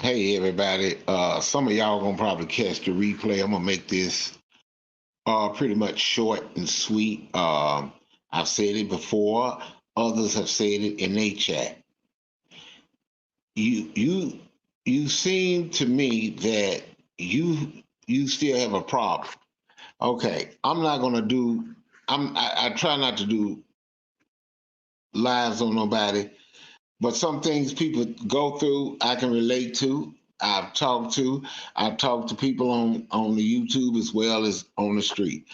Hey everybody. Some of y'all gonna probably catch the replay. I'm gonna make this pretty much short and sweet. I've said it before. Others have said it in their chat. You seem to me that you still have a problem. Okay, I'm not gonna do. I try not to do lives on nobody, but some things people go through, I can relate to. I've talked to. I've talked to people on the YouTube as well as on the street.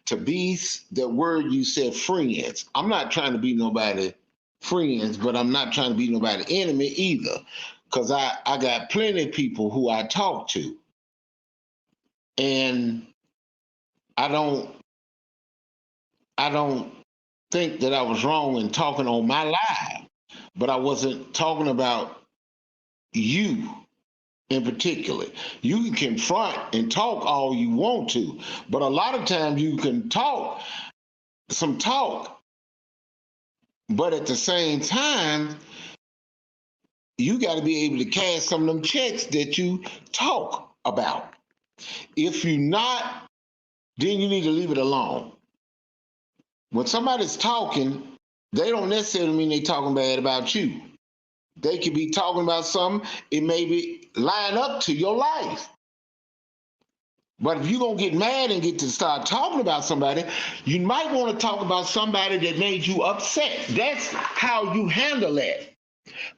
To be the word you said, friends. I'm not trying to be nobody friends, but I'm not trying to be nobody enemy either. Cause I got plenty of people who I talk to, and I don't I don't think that I was wrong in talking on my live, but I wasn't talking about you in particular. You can confront and talk all you want to, but a lot of times you can talk some talk, but at the same time, you got to be able to cash some of them checks that you talk about. If you're not, then you need to leave it alone. When somebody's talking, they don't necessarily mean they talking bad about you. They could be talking about something, it may be line up to your life. But if you're going to get mad and get to start talking about somebody, you might want to talk about somebody that made you upset. That's how you handle that.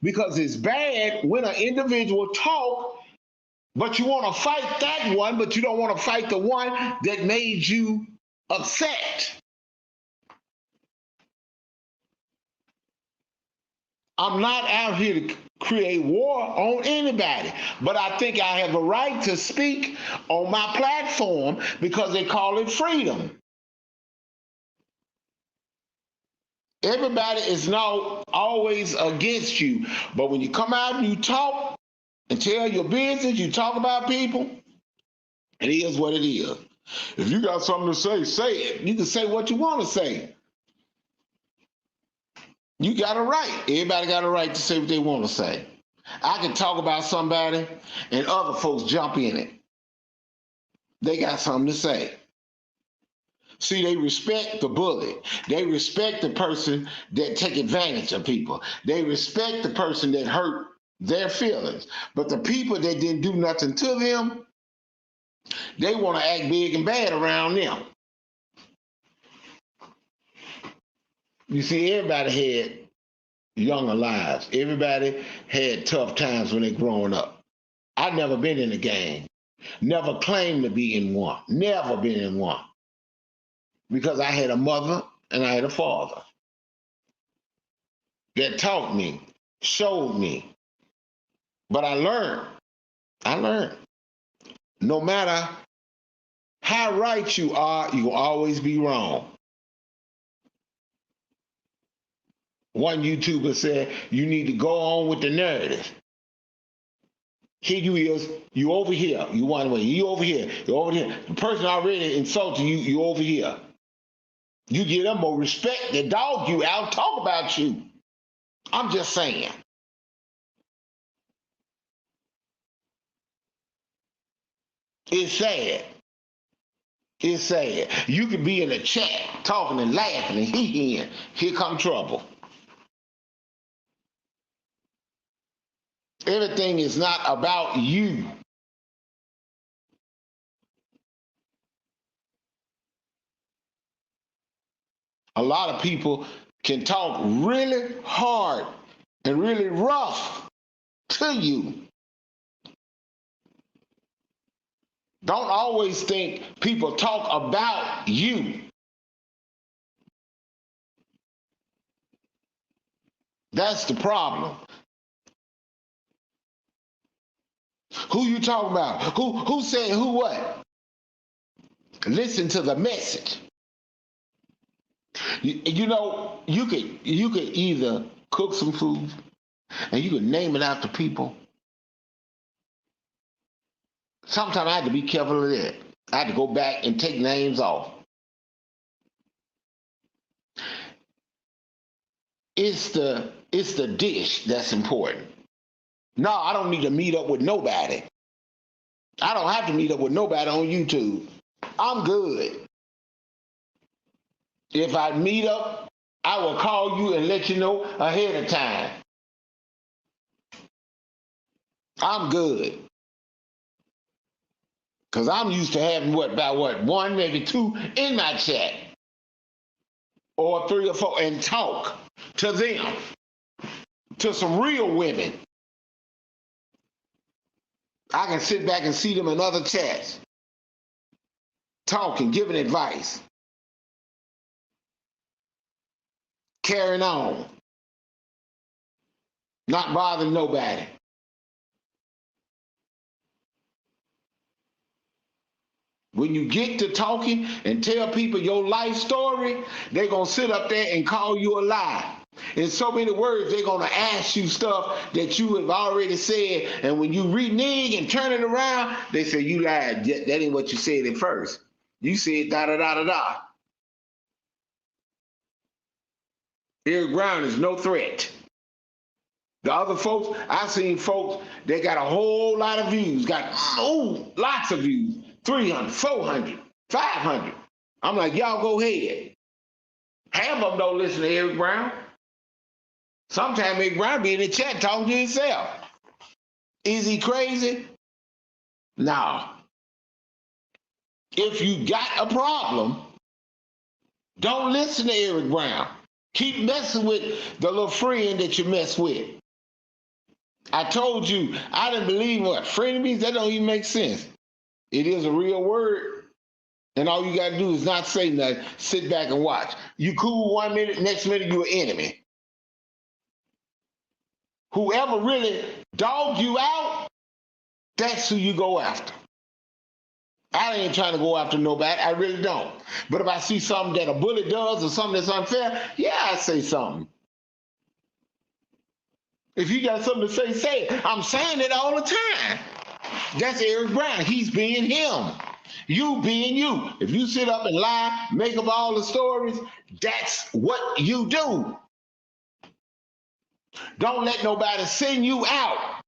Because it's bad when an individual talk, but you want to fight that one, but you don't want to fight the one that made you upset. I'm not out here to create war on anybody, but I think I have a right to speak on my platform because they call it freedom. Everybody is not always against you, but when you come out and you talk and tell your business, you talk about people, it is what it is. If you got something to say it. You can say what you want to say. You got a right. Everybody got a right to say what they want to say. I can talk about somebody and other folks jump in it. They got something to say. See, they respect the bully. They respect the person that take advantage of people. They respect the person that hurt their feelings. But the people that didn't do nothing to them, they want to act big and bad around them. You see, everybody had younger lives. Everybody had tough times when they growing up. I've never been in a gang. Never claimed to be in one. Never been in one. Because I had a mother and I had a father that taught me, showed me. But I learned. I learned. No matter how right you are, you will always be wrong. One YouTuber said you need to go on with the narrative. Here you is, you over here, you one way, you over here, you over here. The person already insulted you, you over here. You give them more respect, they dog you out, talk about you. I'm just saying. It's sad. It's sad. You could be in a chat talking and laughing and here come trouble. Everything is not about you. A lot of people can talk really hard and really rough to you. Don't always think people talk about you. That's the problem. Who you talking about? Who said who what? Listen to the message. You know, you could either cook some food and you could name it after people. Sometimes I had to be careful of that. I had to go back and take names off. It's the dish that's important. No, I don't need to meet up with nobody. I don't have to meet up with nobody on YouTube. I'm good. If I meet up, I will call you and let you know ahead of time. I'm good. Because I'm used to having one, maybe two in my chat, or three or four, and talk to them, to some real women. I can sit back and see them in other chats, talking, giving advice, carrying on, not bothering nobody. When you get to talking and tell people your life story, they're going to sit up there and call you a lie. In so many words, they're going to ask you stuff that you have already said. And when you renege and turn it around, they say, you lied. That ain't what you said at first. You said da-da-da-da-da. Eric Brown is no threat. The other folks, I've seen folks, they got a whole lot of views, lots of views. 300, 400, 500. I'm like, y'all go ahead. Half of them don't listen to Eric Brown. Sometimes Eric Brown be in the chat talking to himself. Is he crazy? No. If you got a problem, don't listen to Eric Brown. Keep messing with the little friend that you mess with. I told you, I didn't believe what frenemies, that don't even make sense. It is a real word, and all you got to do is not say nothing, sit back and watch. You cool 1 minute, next minute you're an enemy. Whoever really dogged you out, that's who you go after. I ain't trying to go after nobody, I really don't. But if I see something that a bully does or something that's unfair, yeah, I say something. If you got something to say it. I'm saying it all the time. That's Eric Brown. He's being him. You being you. If you sit up and lie, make up all the stories, that's what you do. Don't let nobody send you out.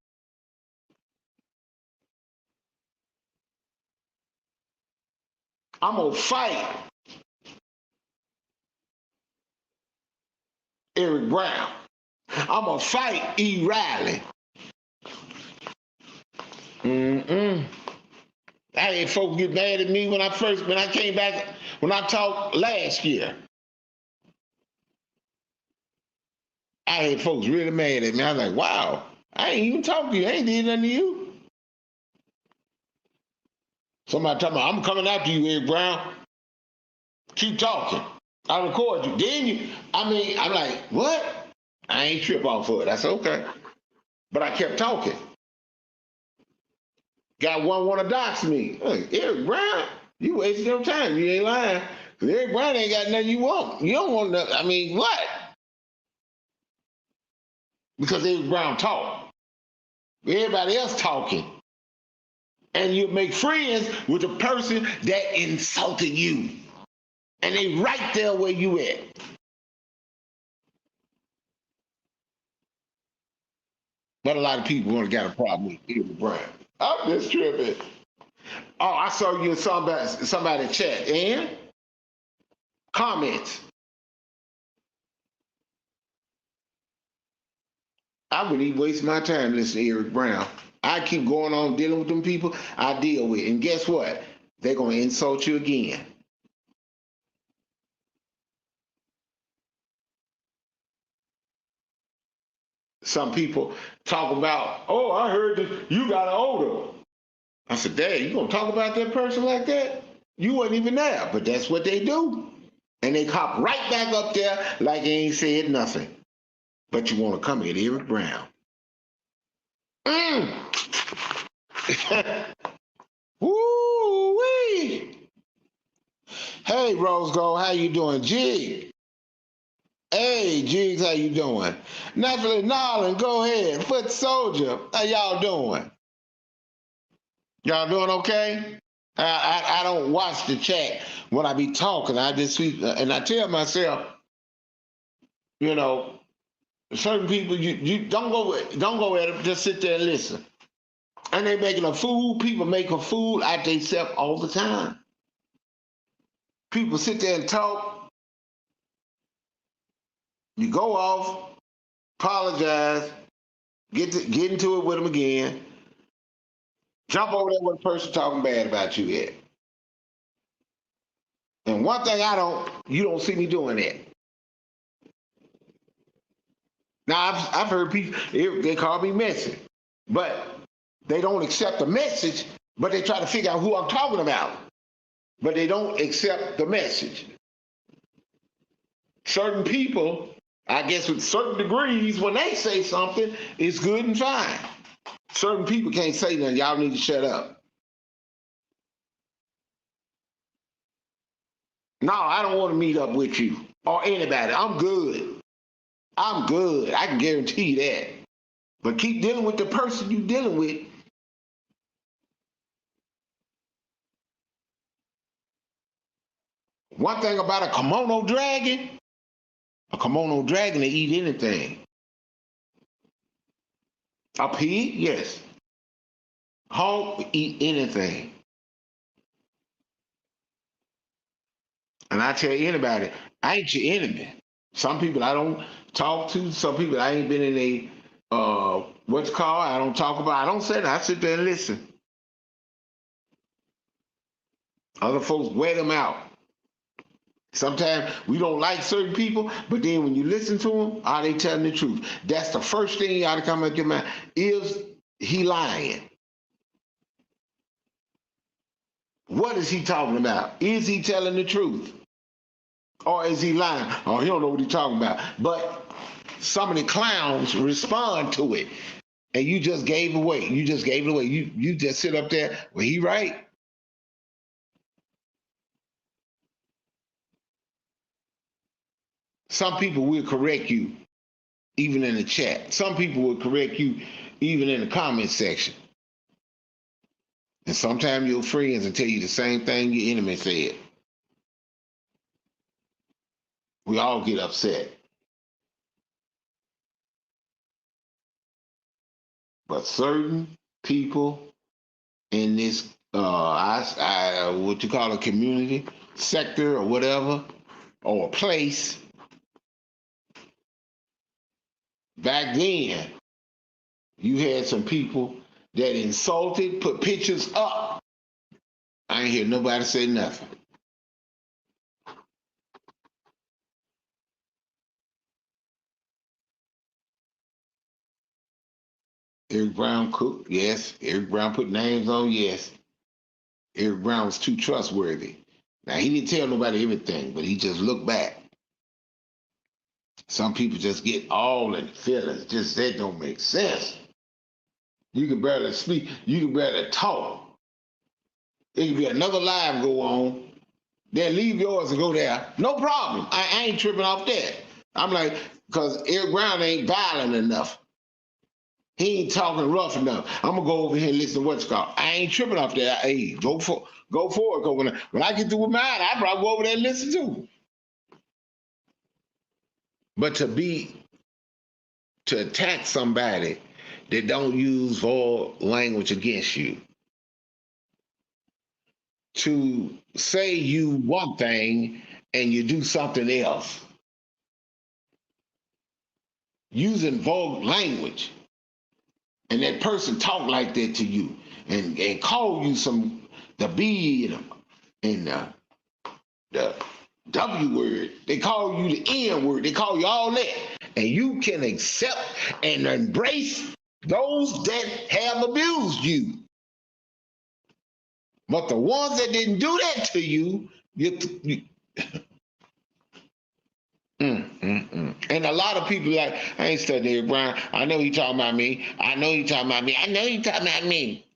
I'm going to fight Eric Brown. I'm going to fight E. Riley. I had folks get mad at me when I came back, when I talked last year. I had folks really mad at me. I was like, wow, I ain't even talked to you. I ain't did nothing to you. Somebody told me, I'm coming after you, Eric Brown. Keep talking. I'll record you. Then I'm like, what? I ain't trip off of it. That's okay. But I kept talking. Got one want to dox me. Hey, Eric Brown, you wasting your time. You ain't lying. Because Eric Brown ain't got nothing you want. You don't want nothing. What? Because Eric Brown talk. Everybody else talking. And you make friends with the person that insulted you. And they right there where you at. But a lot of people want to got a problem with Eric Brown. I'm just tripping. Oh, I saw you in somebody chat. And comments. I wouldn't even waste my time listening to Eric Brown. I keep going on dealing with them people I deal with. And guess what? They're going to insult you again. Some people talk about, oh, I heard that you got an odor. I said, Dad, you going to talk about that person like that? You wasn't even there. But that's what they do. And they hop right back up there like they ain't said nothing. But you want to come at Eric Brown. Woo-wee. Hey, Rose Gold, how you doing? Jig. Hey, Jigs, how you doing? Natalie Nolan, go ahead. Foot Soldier, how y'all doing? Y'all doing okay? I don't watch the chat when I be talking. I just and I tell myself, you know, Certain people, you don't go at them. Just sit there and listen. And they making a fool. People make a fool out themselves all the time. People sit there and talk. You go off, apologize, get into it with them again. Jump over there with the person talking bad about you at. And one thing you don't see me doing that. Now I've heard people they call me messy, but they don't accept the message, but they try to figure out who I'm talking about. But they don't accept the message. Certain people, I guess with certain degrees, when they say something, it's good and fine. Certain people can't say nothing. Y'all need to shut up. No, I don't want to meet up with you or anybody. I'm good. I'm good. I can guarantee you that. But keep dealing with the person you're dealing with. One thing about a kimono dragon will eat anything. A pig, yes. Hog will eat anything. And I tell anybody, I ain't your enemy. Some people I don't talk to. Some people I ain't been in a what's called. I don't talk about. I don't say that. I sit there and listen. Other folks wear them out. Sometimes we don't like certain people, but then when you listen to them, are they telling the truth? That's the first thing you ought to come out your mind. Is he lying? What is he talking about? Is he telling the truth? Or is he lying? Oh, he don't know what he's talking about. But some of the clowns respond to it. And you just gave away. You just gave it away. You just sit up there. Well, he right. Some people will correct you, even in the chat. Some people will correct you, even in the comment section. And sometimes your friends will tell you the same thing your enemy said. We all get upset. But certain people in this, what you call a community, sector or whatever, or a place, back then, you had some people that insulted, put pictures up. I ain't hear nobody say nothing. Eric Brown cooked, yes. Eric Brown put names on, yes. Eric Brown was too trustworthy. Now, he didn't tell nobody everything, but he just looked back. Some people just get all in the feelings. Just that don't make sense. You can barely speak. You can barely talk. It could be another live go on. Then leave yours and go there. No problem. I ain't tripping off that. I'm like, because Eric Brown ain't violent enough. He ain't talking rough enough. I'm gonna go over here and listen to what's called. I ain't tripping off that. Hey, go for it. When I get through with mine, I probably go over there and listen too. But to attack somebody that don't use vulgar language against you, to say you one thing and you do something else, using vulgar language, and that person talk like that to you and call you the B and the W word, they call you the N word, they call you all that, and you can accept and embrace those that have abused you. But the ones that didn't do that to you, And a lot of people like, I ain't studying Eric Brown. I know he talking about me. I know he talking about me. I know he talking about me.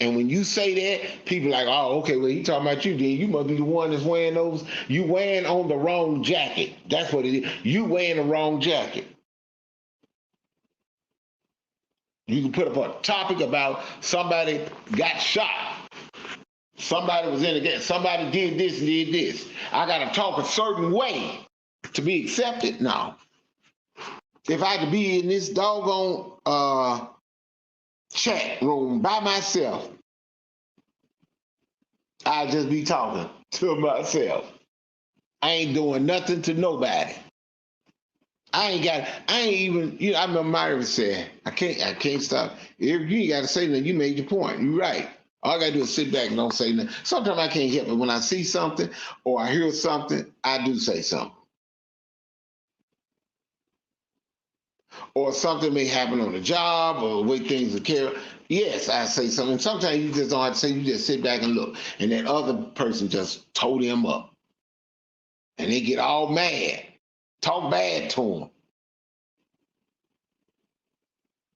And when you say that, people like, oh, okay, well, he talking about you, then you must be the one that's wearing those. You wearing on the wrong jacket. That's what it is. You wearing the wrong jacket. You can put up a topic about somebody got shot. Somebody was in the game. Somebody did this and did this. I got to talk a certain way to be accepted? No. If I could be in this doggone chat room by myself, I'd just be talking to myself. I ain't doing nothing to nobody. I ain't even, I remember Myra said, I can't stop. If you ain't got to say nothing, you made your point. You're right. All I got to do is sit back and don't say nothing. Sometimes I can't help it. When I see something or I hear something, I do say something. Or something may happen on the job or the way things are carried. Yes, I say something. Sometimes you just don't have to say, you just sit back and look. And that other person just told him up. And they get all mad, talk bad to him.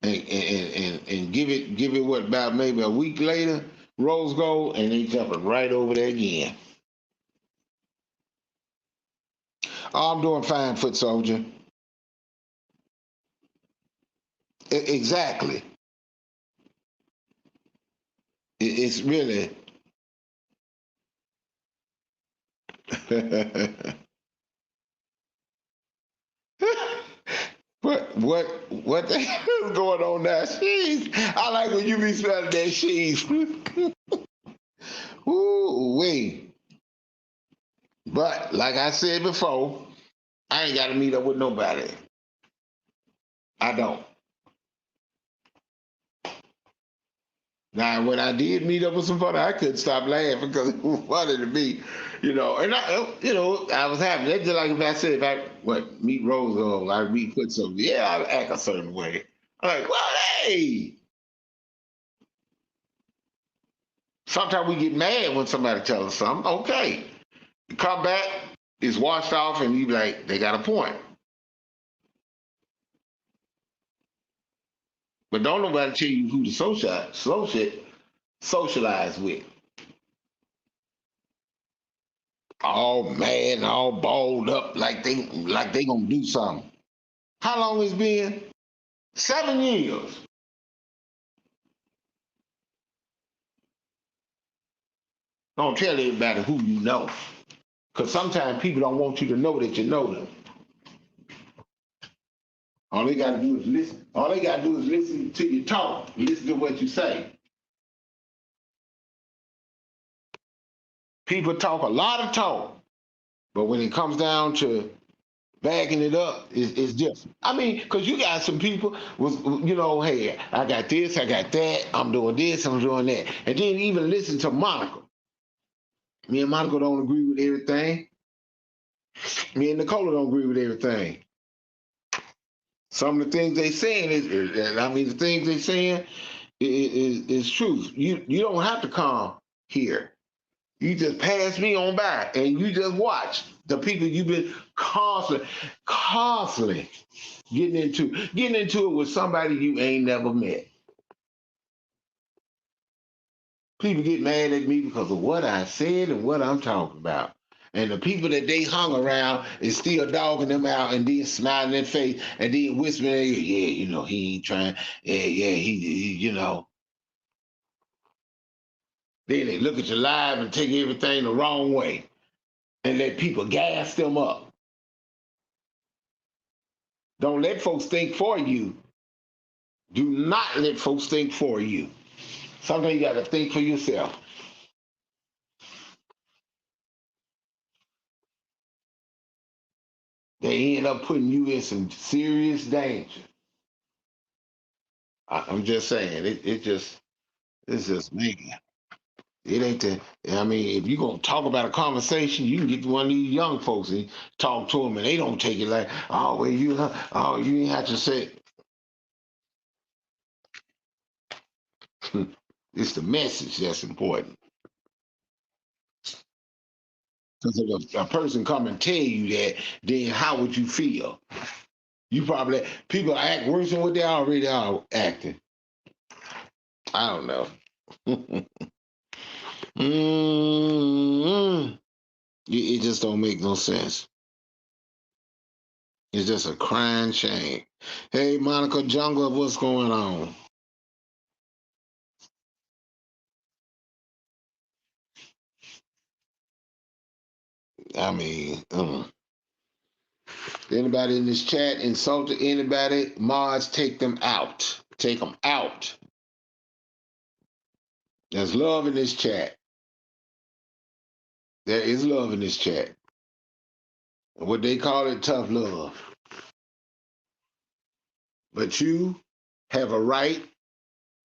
And give it what, about maybe a week later, rose gold, and they jumping right over there again. Oh, I'm doing fine, foot soldier. Exactly. It's really. What the hell is going on now? Sheesh. I like when you be smelling that cheese. Ooh, wee. But like I said before, I ain't got to meet up with nobody. I don't. Now, when I did meet up with somebody, I couldn't stop laughing because it was funny to me, And I was happy. That's just like if I said, meet Rose or I meet Foot Soldier. Yeah, I act a certain way. I'm like, well, hey. Sometimes we get mad when somebody tells us something. Okay, you come back, it's washed off, and you be like, they got a point. But don't nobody tell you who to socialize with. All mad, all balled up, like they gonna do something. How long it's been? 7 years. Don't tell everybody who you know, because sometimes people don't want you to know that you know them. All they gotta do is listen. All they gotta do is listen to you talk. Listen to what you say. People talk a lot of talk, but when it comes down to backing it up, it's different. I mean, because you got some people was, hey, I got this, I got that, I'm doing this, I'm doing that, and then even listen to Monica. Me and Monica don't agree with everything. Me and Nicola don't agree with everything. Some of the things they saying the things they saying is truth. You don't have to come here. You just pass me on by and you just watch the people you've been constantly getting into it with somebody you ain't never met. People get mad at me because of what I said and what I'm talking about. And the people that they hung around is still dogging them out and then smiling in their face and then whispering, yeah, he ain't trying. Yeah, he. Then they look at your live and take everything the wrong way and let people gas them up. Don't let folks think for you. Do not let folks think for you. Sometimes you got to think for yourself. They end up putting you in some serious danger. I'm just saying, it's just making. It ain't that. I mean, if you're gonna talk about a conversation, you can get to one of these young folks and talk to them, and they don't take it like, oh, well, you ain't have to say. It's the message that's important. Because if a person come and tell you that, then how would you feel? You probably people act worse than what they already are acting. I don't know. mm it just don't make no sense. It's just a crying shame. Hey, Monica Jungle, what's going on? I mean, anybody in this chat insulted anybody, mods, take them out. Take them out. There's love in this chat. There is love in this chat. What they call it, tough love. But you have a right,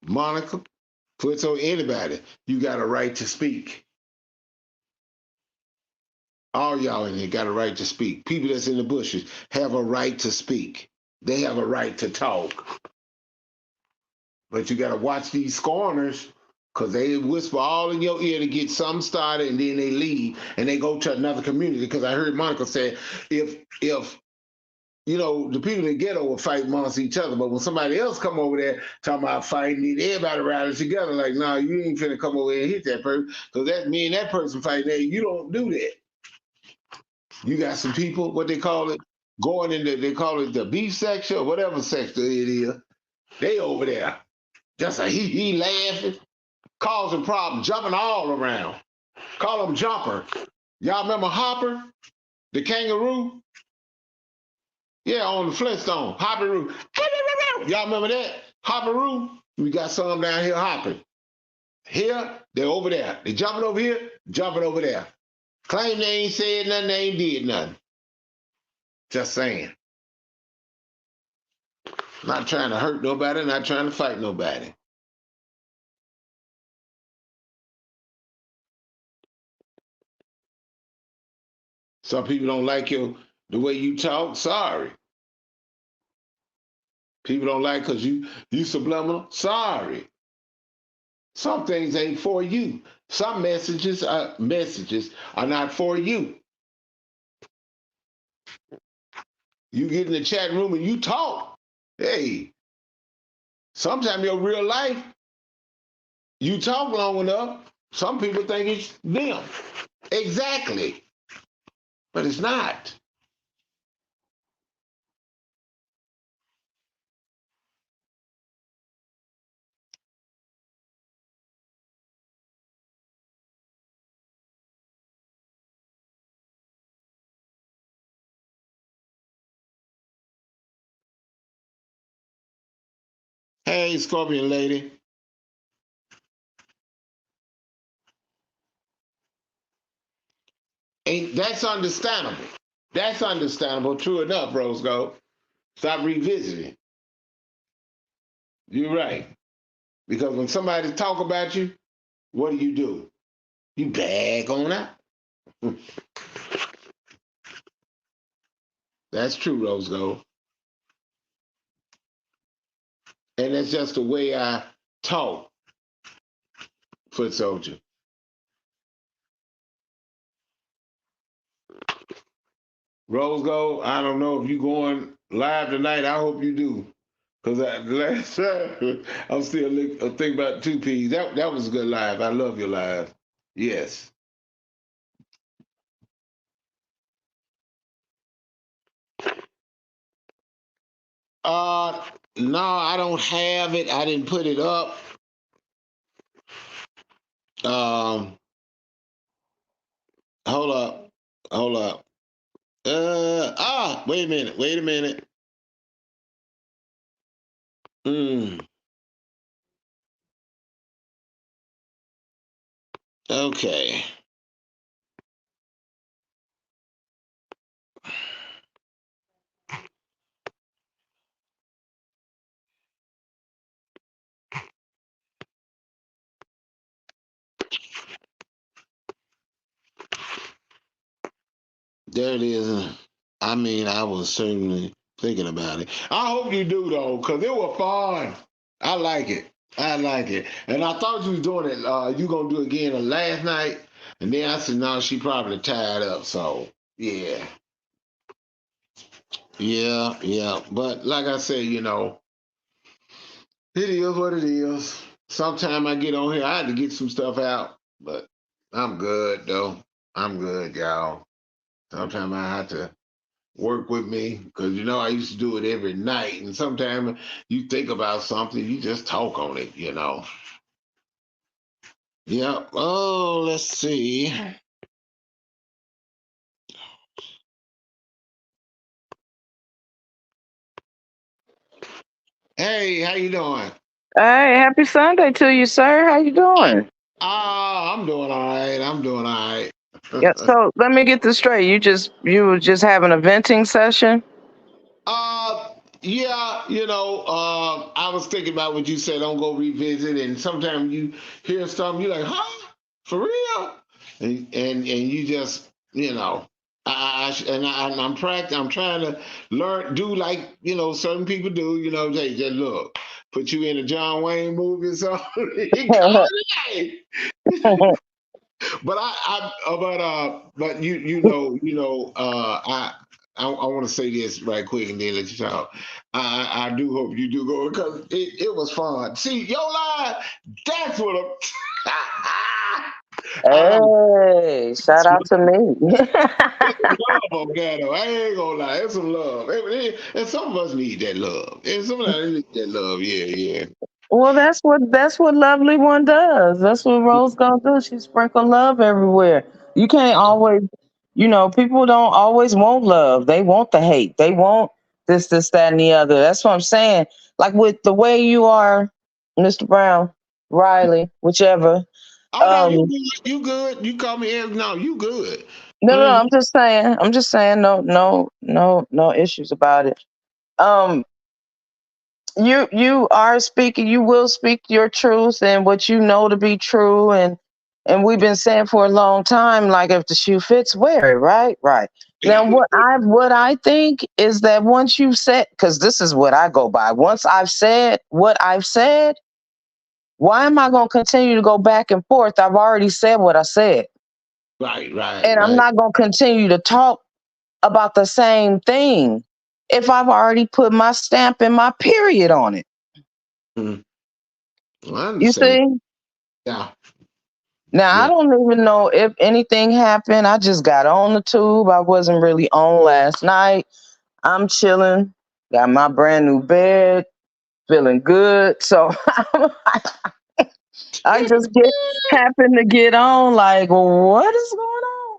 Monica, put on anybody, you got a right to speak. All y'all in here got a right to speak. People that's in the bushes have a right to speak. They have a right to talk. But you got to watch these scorners because they whisper all in your ear to get something started and then they leave and they go to another community. Because I heard Monica say, if you know, the people in the ghetto will fight amongst each other, but when somebody else come over there talking about fighting, everybody rallies together like, no, you ain't finna come over here and hit that person because that me and that person fighting there. You don't do that. You got some people, what they call it, going in they call it the beef section or whatever section it is. They over there. Just a he laughing, causing problems, jumping all around. Call them Jumper. Y'all remember Hopper, the kangaroo? Yeah, on the Flintstone, Hopperoo. Y'all remember that? Hopperoo? We got some down here hopping. Here, they're over there. They jumping over here, jumping over there. Claim they ain't said nothing, they ain't did nothing. Just saying. Not trying to hurt nobody, not trying to fight nobody. Some people don't like the way you talk. Sorry. People don't like because you subliminal. Sorry. Some things ain't for you. Some messages are not for you. You get in the chat room and you talk. Hey, sometimes your real life, you talk long enough, some people think it's them. Exactly. But it's not. Hey, Scorpion lady. That's understandable. That's understandable. True enough, Rose Gold. Stop revisiting. You're right. Because when somebody talk about you, what do? You bag on that. That's true, Rose Gold. And that's just the way I talk, Foot Soldier. Rose Gold, I don't know if you going live tonight. I hope you do. Because last time, I'm still thinking about 2P. That was a good live. I love your live. Yes. No, I don't have it. I didn't put it up. Hold up. Hold up. Wait a minute. Okay. There it is. I mean, I was certainly thinking about it. I hope you do though, because it was fun. I like it. I like it. And I thought you was doing it, you gonna do it again last night. And then I said, no, she probably tied up. So yeah. Yeah. But like I said, it is what it is. Sometime I get on here, I had to get some stuff out, but I'm good though. I'm good, y'all. Sometimes I have to work with me because I used to do it every night, and sometimes you think about something, you just talk on it. Yeah. Oh, let's see. Hey, how you doing? Hey, happy Sunday to you, sir. How you doing? I'm doing all right. I'm doing all right. Yeah, so let me get this straight. You were just having a venting session? uh, yeah, I was thinking about what you said. Don't go revisit, and sometimes you hear something, you're like, huh, for real, and you just, I'm trying to learn, do like certain people do. They just look, put you in a John Wayne movie or something. He called it. But I want to say this right quick and then let you talk. I do hope you do go because it was fun. See, your line, that's what I'm. I love Hey, shout out to me. love on Ghetto. I ain't gonna lie, it's some love, and some of us need that love, and some of us need that love. Yeah, yeah. Well, that's what lovely one does. That's what Rose gonna do. She sprinkle love everywhere. You can't always, people don't always want love. They want the hate. They want this, that, and the other. That's what I'm saying. Like with the way you are, Mr. Brown, Riley, whichever. Oh no, you Um, good. You good. You call me. No, you good. no, no, no, Mhm. I'm just saying. I'm just saying. No, no, no, no issues about it. Um, you are speaking. You will speak your truth and what you know to be true, and we've been saying for a long time. Like if the shoe fits, wear it. Right, right. Now, what I think is that once you've said, because this is what I go by. Once I've said what I've said, why am I going to continue to go back and forth? I've already said what I said, Right, right, and I'm right. not going to continue to talk about the same thing if I've already put my stamp and my period on it. Mm, I You understand. see? Yeah, Now, I yeah. don't even know if anything happened. I just got on the tube. I wasn't really on last night. I'm chilling. Got my brand new bed, feeling good. So I just get happen to get on like, what is going on?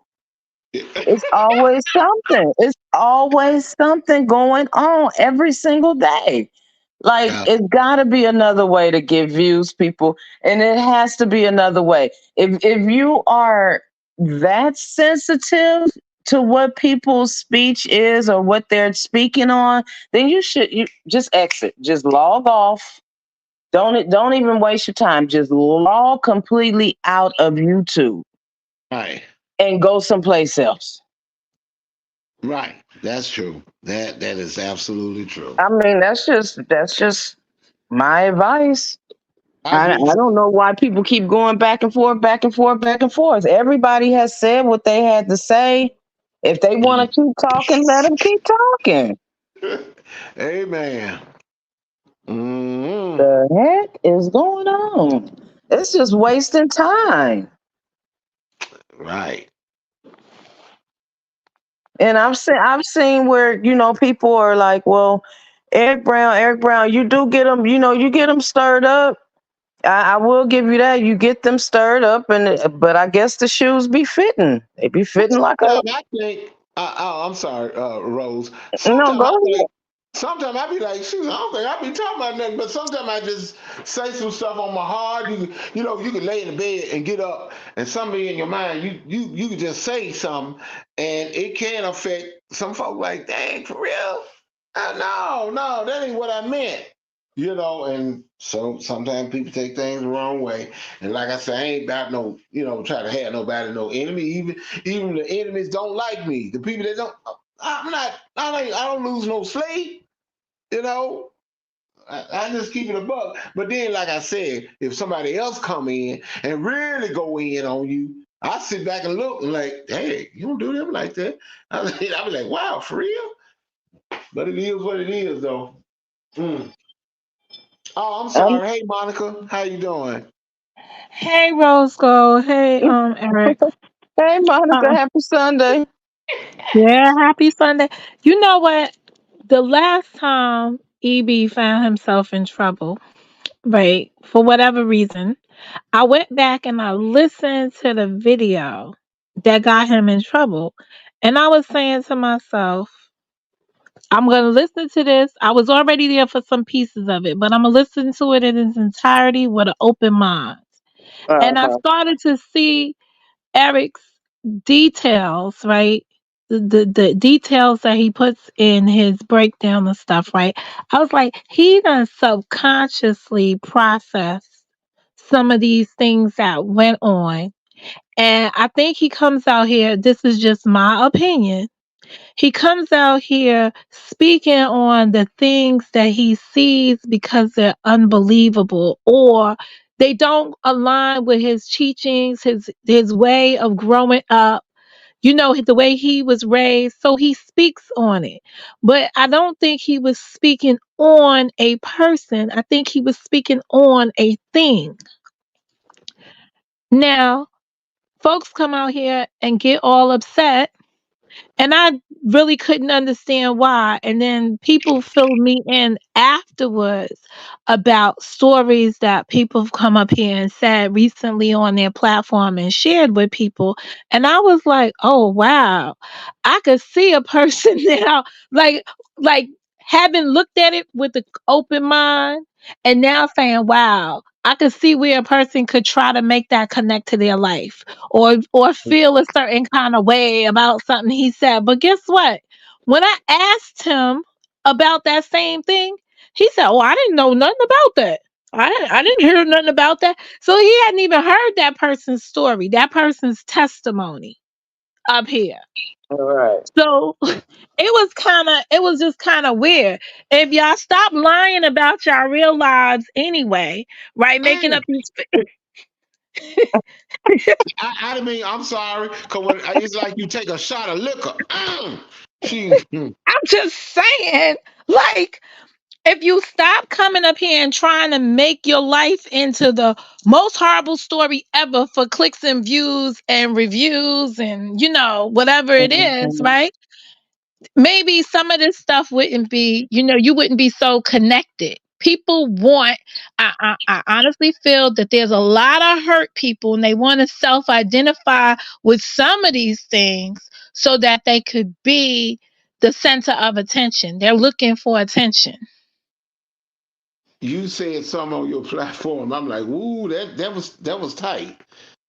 It's always something. It's always something going on every single day. Like Yeah, it's got to be another way to get views, people, and it has to be another way. If you are that sensitive to what people's speech is or what they're speaking on, then you just exit, just log off. Don't even waste your time. Just log completely out of YouTube right, and go someplace else. right. That's true. That is absolutely true. I mean, that's just my advice. I I agree. don't know why people keep going back and forth, back and forth, back and forth. Everybody has said what they had to say. If they want to keep talking, let them keep talking. Amen. Hmm. The heck is going on? It's just wasting time. Right. And I've seen where people are like, well, Eric Brown, you do get them, you get them stirred up. I will give you that. You get them stirred up, but I guess the shoes be fitting. They be But fitting like a sometimes I think. I'm sorry, Rose. no. Sometimes I Go be ahead. like. Sometimes I be like, shoot, I don't think I be talking about nothing. But sometimes I just say some stuff on my heart. You can lay in the bed and get up, and somebody in your mind, you can just say something, and it can affect some folk. Like, dang, for real? No, no, that ain't what I meant. And so sometimes people take things the wrong way. And like I said, I ain't about no, try to have nobody no enemy. Even the enemies don't like me. The people that don't, I'm not. I don't lose no sleep. You know. I just keep it a buck. But then, like I said, if somebody else come in and really go in on you, I sit back and look and like, hey, you don't do them like that. I be like, wow, for real. But it is what it is, though. Mm. Oh, I'm Um, sorry. Hey, Monica, how you doing? Hey Rose Gold. Hey Eric. hey, Monica, Um, happy Sunday. yeah, happy Sunday. You know what? The last time EB found himself in trouble, right, for whatever reason, I went back and I listened to the video that got him in trouble. And I was saying to myself, I'm going to listen to this. I was already there for some pieces of it, but I'm going to listen to it in its entirety with an open mind. And I Uh-huh. started to see Eric's details, right? The details that he puts in his breakdown and stuff, right? I was like, he done subconsciously processed some of these things that went on. And I think he comes out here, this is just my opinion. He comes out here speaking on the things that he sees because they're unbelievable or they don't align with his teachings, his way of growing up, the way he was raised. So he speaks on it. But I don't think he was speaking on a person. I think he was speaking on a thing. Now, folks come out here and get all upset, and I really couldn't understand why. And then people filled me in afterwards about stories that people have come up here and said recently on their platform and shared with people. And I was like, oh wow, I could see a person now, like having looked at it with an open mind and now saying, wow, I could see where a person could try to make that connect to their life or feel a certain kind of way about something he said. But guess what? When I asked him about that same thing, he said, "Oh, I didn't know nothing about that. I didn't hear nothing about that." So he hadn't even heard that person's story, that person's testimony up here. All right. So it was just kind of weird. If y'all stop lying about y'all real lives anyway, right? Making Mm. up these I mean, I'm sorry, because it's like you take a shot of liquor. She, I'm just saying, like, if you stop coming up here and trying to make your life into the most horrible story ever for clicks and views and reviews and whatever it is, Mhm. right? Maybe some of this stuff wouldn't be, you wouldn't be so connected. People want, I honestly feel that there's a lot of hurt people and they want to self identify with some of these things so that they could be the center of attention. They're looking for attention. you said something on your platform. I'm like, ooh, that was tight.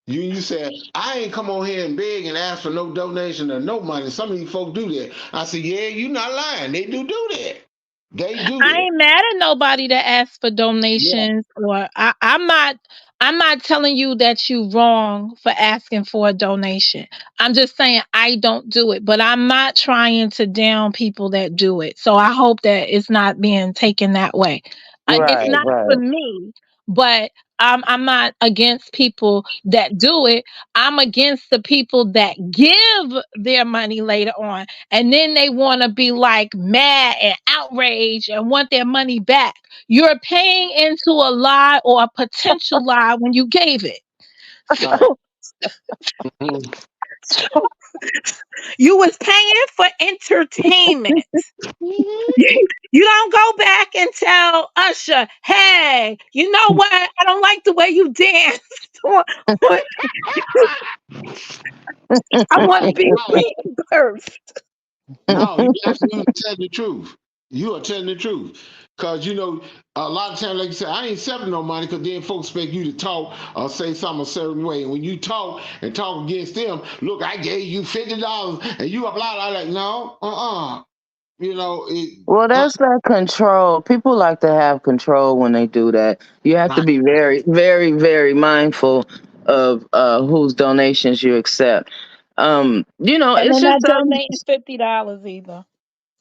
You said I ain't come on here and beg and ask for no donation or no money. Some of these folks do that. I said, yeah, you not lying. They do that. They do I that. ain't mad at nobody that asks for Yeah. donations, or I'm not telling you that you wrong for asking for a donation. I'm just saying I don't do it, but I'm not trying to down people that do it. So I hope that it's not being taken that way. It's Right, not for right. me, but I'm not against people that do it. I'm against the people that give their money later on and then they want to be like mad and outraged and want their money back. You're paying into a lie or a potential lie when you gave it. Right. So, Mhm. so you was paying for entertainment. You don't go back and tell Usher, hey, you know what? I don't like the way you dance. I want to be No, reimbursed. no, you absolutely tell the truth. You are telling the truth. Cause a lot of times, like you said, I ain't accepting no money because then folks expect you to talk or say something a certain way. And when you talk and talk against them, look, I gave you $50 and you apply. I'm like, no, You know, it Well, uh, that's that control. People like to have control when they do that. You have to right, be very, very, very mindful of whose donations you accept. And It's they're just not donating $50 either.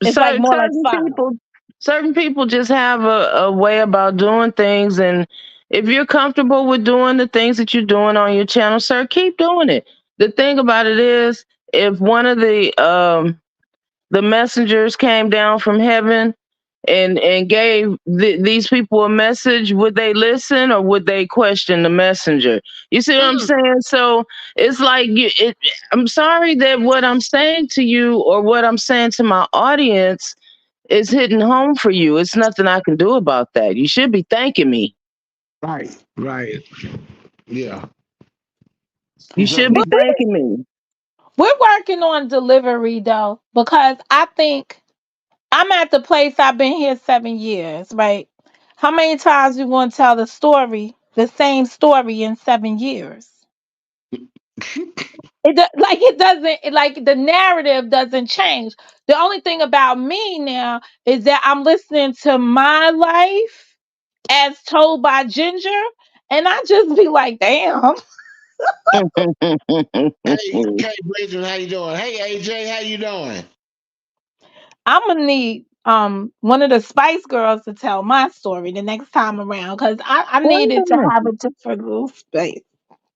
It's like certain more like certain five. people certain people just have a way about doing things, and if you're comfortable with doing the things that you're doing on your channel, sir, keep doing it. The thing about it is, if one of the messengers came down from heaven and gave these people a message, would they listen or would they question the messenger? You see what I'm mm, saying? So it's like I'm sorry that what I'm saying to you or what I'm saying to my audience is hitting home for you. It's nothing I can do about that. You should be thanking me. right, yeah. You Because should But be thanking me. we're working on delivery though, because I think I'm at the place I've been here 7 years, right? How many times you want to tell the same story in 7 years? It doesn't like the narrative doesn't change. The only thing about me now is that I'm listening to my life as told by Ginger, and I just be like, damn, Hey, Kay Bridget, how you doing? Hey, AJ, how you doing? I'm gonna need one of the Spice Girls to tell my story the next time around because I Wait needed a to have minute. a different little space.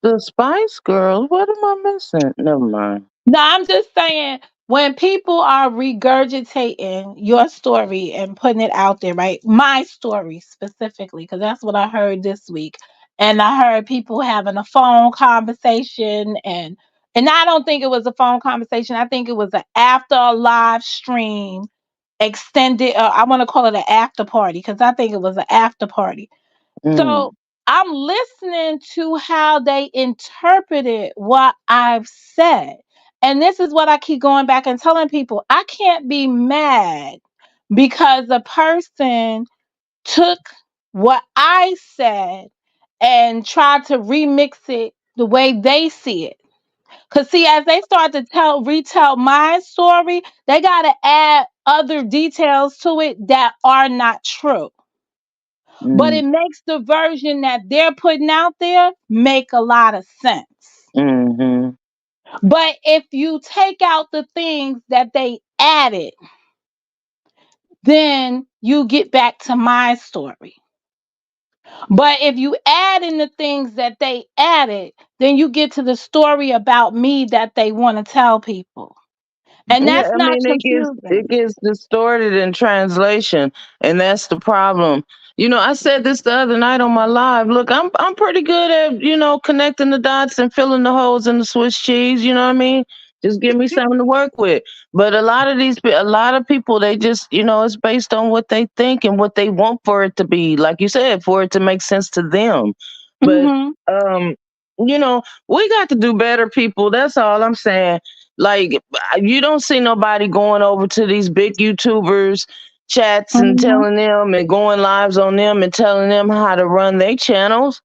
The Spice Girls. What am I missing? Never mind. No, I'm just saying when people are regurgitating your story and putting it out there, right? My story specifically, because that's what I heard this week. And I heard people having a phone conversation and I don't think it was a phone conversation. I think it was an after a live stream extended I want to call it an after party because I think it was an after party. Mm. So I'm listening to how they interpreted what I've said. And this is what I keep going back and telling people. I can't be mad because a person took what I said and tried to remix it the way they see it. Cause see, as they start to retell my story, they gotta add other details to it that are not true. But Mm. it makes the version that they're putting out there make a lot of sense. Mm-hmm. But if you take out the things that they added, then you get back to my story. But if you add in the things that they added, then you get to the story about me that they want to tell people. And Yeah, that's I not mean it confusing. gets distorted in translation, and that's the problem. I said this the other night on my live. Look, I'm pretty good at connecting the dots and filling the holes in the Swiss cheese. You know what I mean? Just give me something to work with. But a lot of people, they just it's based on what they think and what they want for it to be. Like you said, for it to make sense to them. But Hmm. um, we got to do better, people. That's all I'm saying. Like, you don't see nobody going over to these big YouTubers chats and Hmm. telling them and going lives on them and telling them how to run their channels.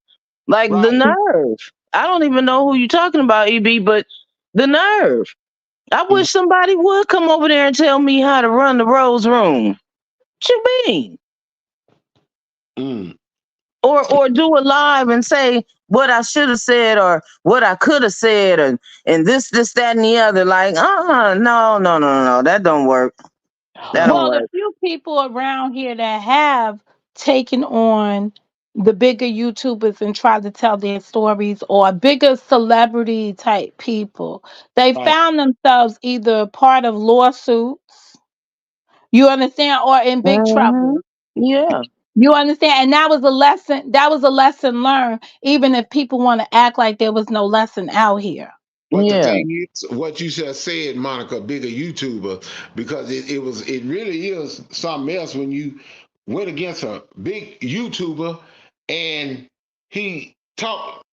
Like, the Right. nerve. I don't even know who you're talking about, EB, but the nerve. I Mm, wish somebody would come over there and tell me how to run the Rose Room. What you mean? mm. Or do a live and say what I should have said or what I could have said and this, that, and the other. Like, no, no, no, no. That don't work. That don't Well, the work. few people around here that have taken on the bigger YouTubers and tried to tell their stories or bigger celebrity type people, they Right. found themselves either part of lawsuits, you understand, or in big Hmm. trouble. Yeah. You understand? And that was a lesson learned, even if people want to act like there was no lesson out here. But the Yeah. thing is, what you just said, Monica, bigger YouTuber, because it really is something else when you went against a big YouTuber and he talked.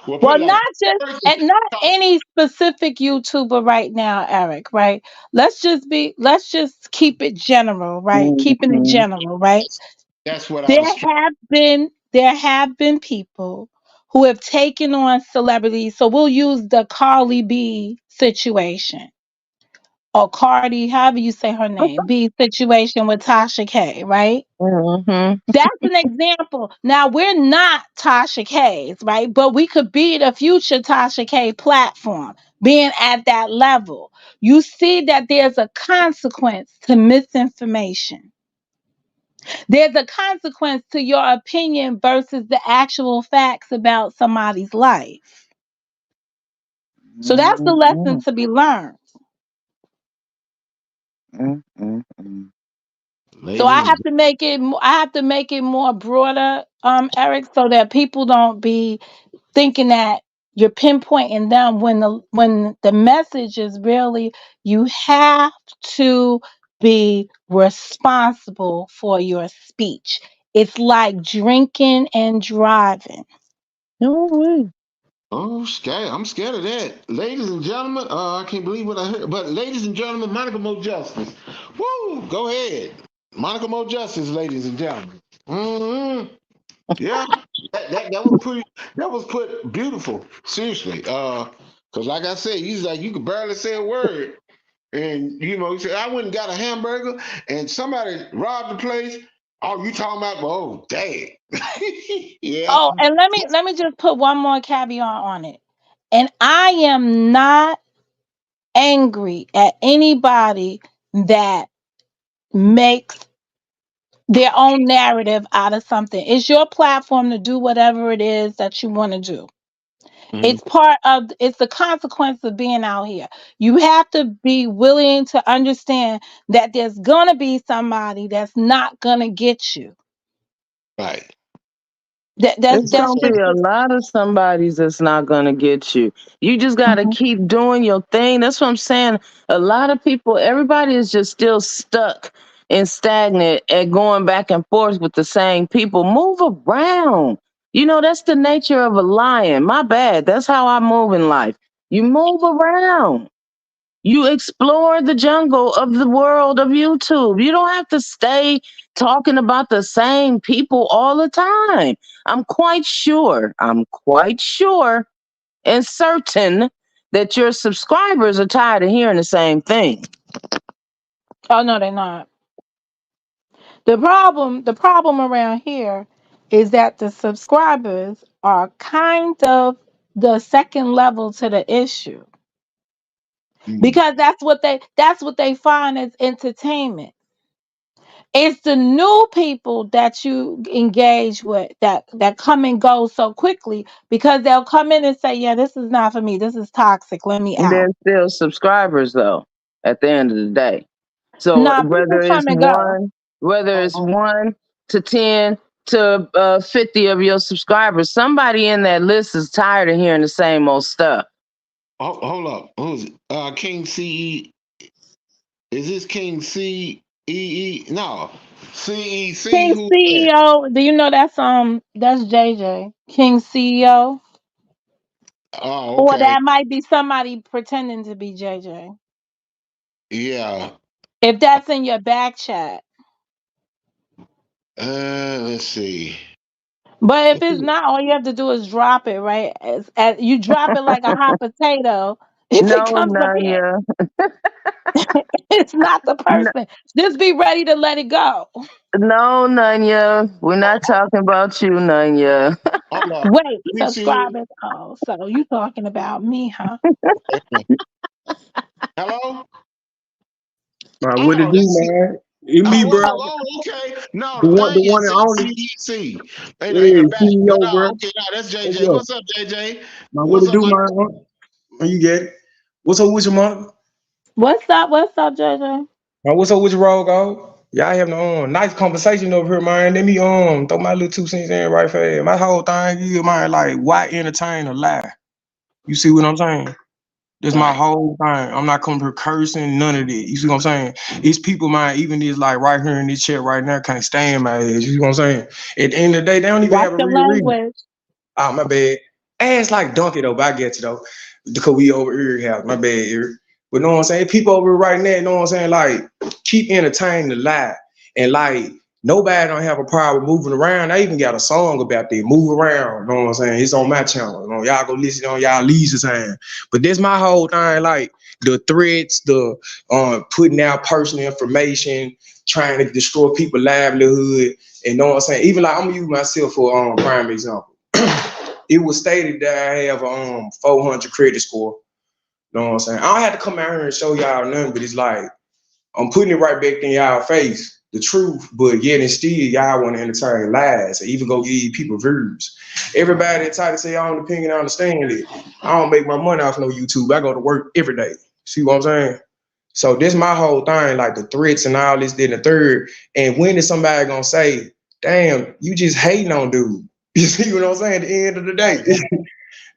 Well, put Well, it like not just person and not talk. any specific YouTuber right now, Eric, right? Let's just keep it general, right? Keeping it Hmm. general, right? That's what I There was trying. have been people who have taken on celebrities. So we'll use the Carly B situation or Cardi, however you say her name, B situation with Tasha K, right? Hmm. That's an example. Now we're not Tasha K's, right? But we could be the future Tasha K platform, being at that level. You see that there's a consequence to misinformation. There's a consequence to your opinion versus the actual facts about somebody's life. So that's the lesson Hmm. to be learned. Hmm. So I Ladies and have to make it. I have to make it more broader, Eric, so that people don't be thinking that you're pinpointing them when the message is really you have to be responsible for your speech. It's like drinking and driving. No way. Oh, scared. I'm scared of that. Ladies and gentlemen, I can't believe what I heard. But ladies and gentlemen, Monica Mo Justice. Woo! Go ahead. Monica Mo Justice, ladies and gentlemen. Hmm. Yeah. That was pretty, that was put beautiful. Seriously. Cause like I said, he's like, you could barely say a word. And you know, he said, I went and got a hamburger and somebody robbed the place. Oh, you talking about, oh, dang. Yeah. Oh, and let me just put one more caveat on it. And I am not angry at anybody that makes their own narrative out of something. It's your platform to do whatever it is that you want to do. Mhm. It's the consequence of being out here. You have to be willing to understand that there's gonna be somebody that's not gonna get you. Right. That's It's that's gonna just be a lot of somebody's that's not gonna get you. You just gotta Mhm. keep doing your thing. That's what I'm saying. A lot of people, everybody is just still stuck and stagnant at going back and forth with the same people. Move around. You know, that's the nature of a lion. My bad. That's how I move in life. You move around. You explore the jungle of the world of YouTube. You don't have to stay talking about the same people all the time. I'm quite sure and certain that your subscribers are tired of hearing the same thing. Oh no, they're not. The problem around here is that the subscribers are kind of the second level to the issue Mm. because that's what they find as entertainment. It's the new people that you engage with that come and go so quickly because they'll come in and say, "Yeah, this is not for me. This is toxic. Let me And they're out." still subscribers though, at the end of the day. So Nah, people come and go. whether it's Oh, 1 to 10 to 50 of your subscribers, somebody in that list is tired of hearing the same old stuff. hold up. Who's it? King CE. Is this King CEE? No. CEC. King Who's that? CEO, do you know that's JJ King CEO, Oh, or okay. that might be somebody pretending to be JJ. Yeah. If that's in your back chat. Let's see. But if it's not, all you have to do is drop it, right? As you drop it like a hot potato. If it No, comes up here, Nanya. it's not the N- person. Just be ready to let it go. no, Nanya. We're not talking about you, Nanya. Hold up. Wait, Let me see. subscribers. Oh, so you talking about me, huh? Hello? What it Oh, do, let's see. man? It me, bro. Okay. No, The the one, thing the one is and only. CEC in Yeah, the back. But CEO, no, bro. okay, no, that's What's JJ. up, What's up, JJ? man? What What's it up, do, my man? You get it? What's up with your mom? What's up? What's up, JJ? Man, what's up with your roll, go? Y'all having a nice conversation over here, man. Let me throw my little 2 cents in right fast. My whole thing is, man, like why entertain a lie? You see what I'm saying? That's my right? whole thing. I'm not coming here cursing, none of that. You see what I'm saying? It's people, man, even this like right here in this chat right now can't stand my ass. You see what I'm saying? At the end of the day, they don't even Watch have a your real reason. language. Ah, my bad. Ass like donkey though, but I get you though. Because we over here house. My bad, Eric. But know what I'm saying? People over here right now, know what I'm saying? Like, keep entertaining the lie. And like nobody don't have a problem moving around. I even got a song about that. Move around. Know what I'm saying? It's on my channel. You know, y'all go listen on y'all leisure time. But this my whole thing, like the threats, the putting out personal information, trying to destroy people's livelihood. And know what I'm saying? Even like I'm gonna use myself for prime example. It was stated that I have 400 credit score. You know what I'm saying? I don't have to come out here and show y'all nothing, but it's like I'm putting it right back in y'all face, the truth, but yet and still y'all want to entertain lies or even go give people views. Everybody that try to say I own opinion, I understand it. I don't make my money off no YouTube. I go to work every day. See what I'm saying? So this my whole thing, like the threats and all this, then the third. And when is somebody gonna say, damn, you just hating on dude? You see what I'm saying? At the end of the day,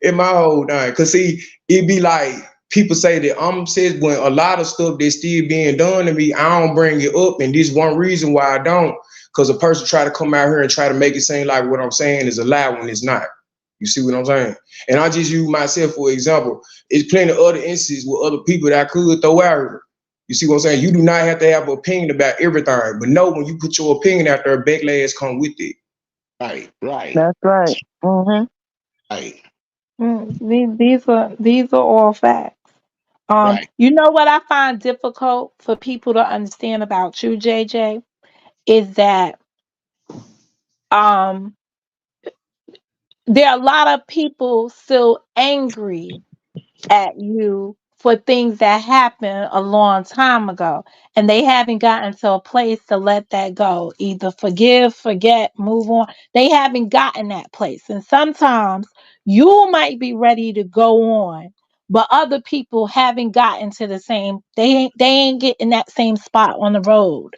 in my whole thing. Cause see, it be like people say that I'm says when a lot of stuff that's still being done to me, I don't bring it up. And this one reason why I don't, cause a person try to come out here and try to make it seem like what I'm saying is a lie when it's not. You see what I'm saying? And I just use myself for example. It's plenty of other instances with other people that I could throw out here. You see what I'm saying? You do not have to have an opinion about everything, but know when you put your opinion out there, backlash come with it. Right. That's right. Mm-hmm. Right. These are all facts. Right. You know what I find difficult for people to understand about you, JJ, is that um there are a lot of people still angry at you for things that happened a long time ago, and they haven't gotten to a place to let that go, either forgive, forget, move on. They haven't gotten that place, and sometimes you might be ready to go on, but other people haven't gotten to the same, they ain't getting that same spot on the road.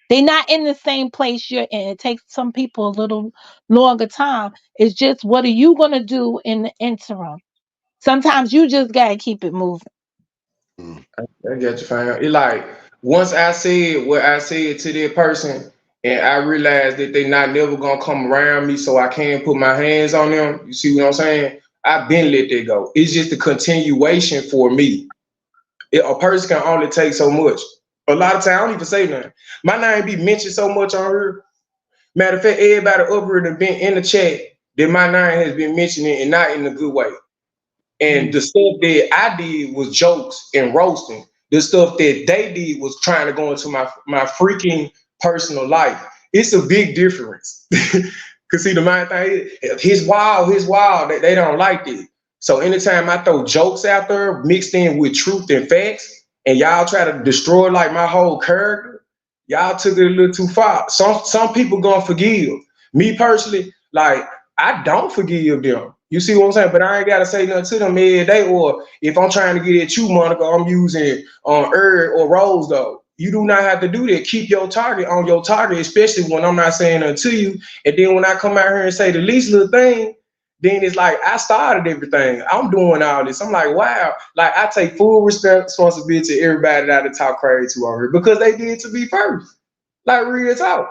They're not in the same place you're in. It takes some people a little longer time. It's just, what are you going to do in the interim? Sometimes you just got to keep it moving. Mm. I get you, fam. It like once I said what I said to that person, and I realized that they not never gonna come around me, so I can't put my hands on them. You see what I'm saying? I've been let that go. It's just a continuation for me. A person can only take so much. A lot of times I don't even say nothing. My name be mentioned so much on here. Matter of fact, everybody up here that been in the chat that my name has been mentioning and not in a good way. And the stuff that I did was jokes and roasting. The stuff that they did was trying to go into my freaking personal life. It's a big difference. Cause see, the main thing is his wild. They don't like it. So anytime I throw jokes out there mixed in with truth and facts, and y'all try to destroy like my whole character, y'all took it a little too far. Some people gonna forgive. Me personally, like I don't forgive them. You see what I'm saying? But I ain't gotta say nothing to them every day. Or if I'm trying to get at you, Monica, I'm using Herb or Rose though. You do not have to do that. Keep your target on your target, especially when I'm not saying nothing to you. And then when I come out here and say the least little thing, then it's like I started everything. I'm doing all this. I'm like, wow. Like I take full responsibility to everybody that I talk crazy to on here because they did to be first. Like real talk.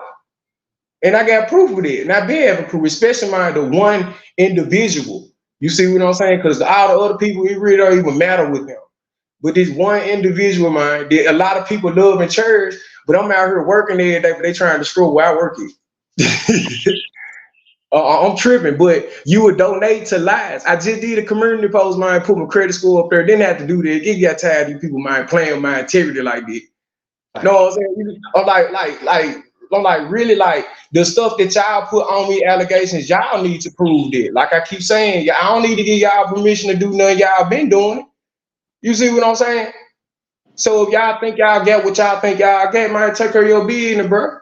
And I got proof of it. And I been having proof, especially mine, the one individual. You see what I'm saying? Because all the other people, it really don't even matter with them. But this one individual, man, that a lot of people love in church, but I'm out here working every day, but they trying to destroy where I work it. I'm tripping, but you would donate to lies. I just did a community post, man, put my credit score up there. Didn't have to do that. It got tired of these people, man, playing with my integrity like that. You know what I'm saying? I'm like, really, like the stuff that y'all put on me, allegations, y'all need to prove that. Like I keep saying, I don't need to give y'all permission to do nothing y'all been doing. You see what I'm saying? So if y'all think y'all get what y'all think y'all get, man, take care of your business, bro.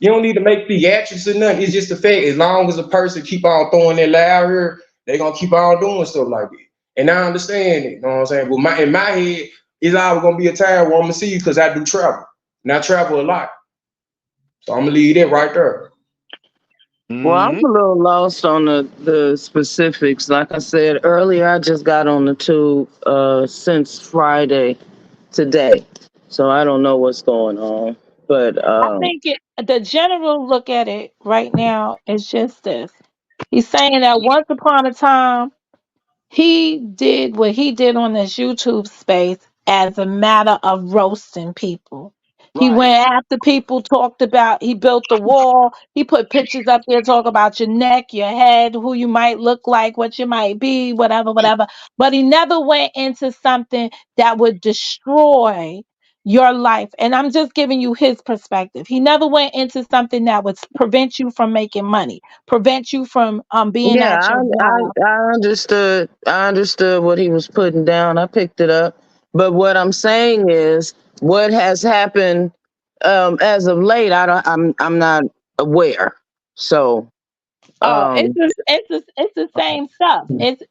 You don't need to make theatrics or nothing. It's just the fact. As long as a person keep on throwing their lie out here, they gonna keep on doing stuff like that. And I understand it. You know what I'm saying? But in my head, it's always gonna be a time where I'm gonna see you because I do travel. And I travel a lot. So I'm gonna leave it right there. Well, I'm a little lost on the specifics. Like I said earlier, I just got on the tube since Friday today, so I don't know what's going on. But I think the general look at it right now is just this. He's saying that once upon a time, he did what he did on this YouTube space as a matter of roasting people. He Right. went after people, talked about, he built the wall, he put pictures up there, talk about your neck, your head, who you might look like, what you might be, whatever, whatever. But he never went into something that would destroy your life. And I'm just giving you his perspective. He never went into something that would prevent you from making money, prevent you from being yeah, at your job. I understood. I understood what he was putting down. I picked it up. But what I'm saying is, what has happened as of late, I'm not aware. So Oh, um, it's the same stuff.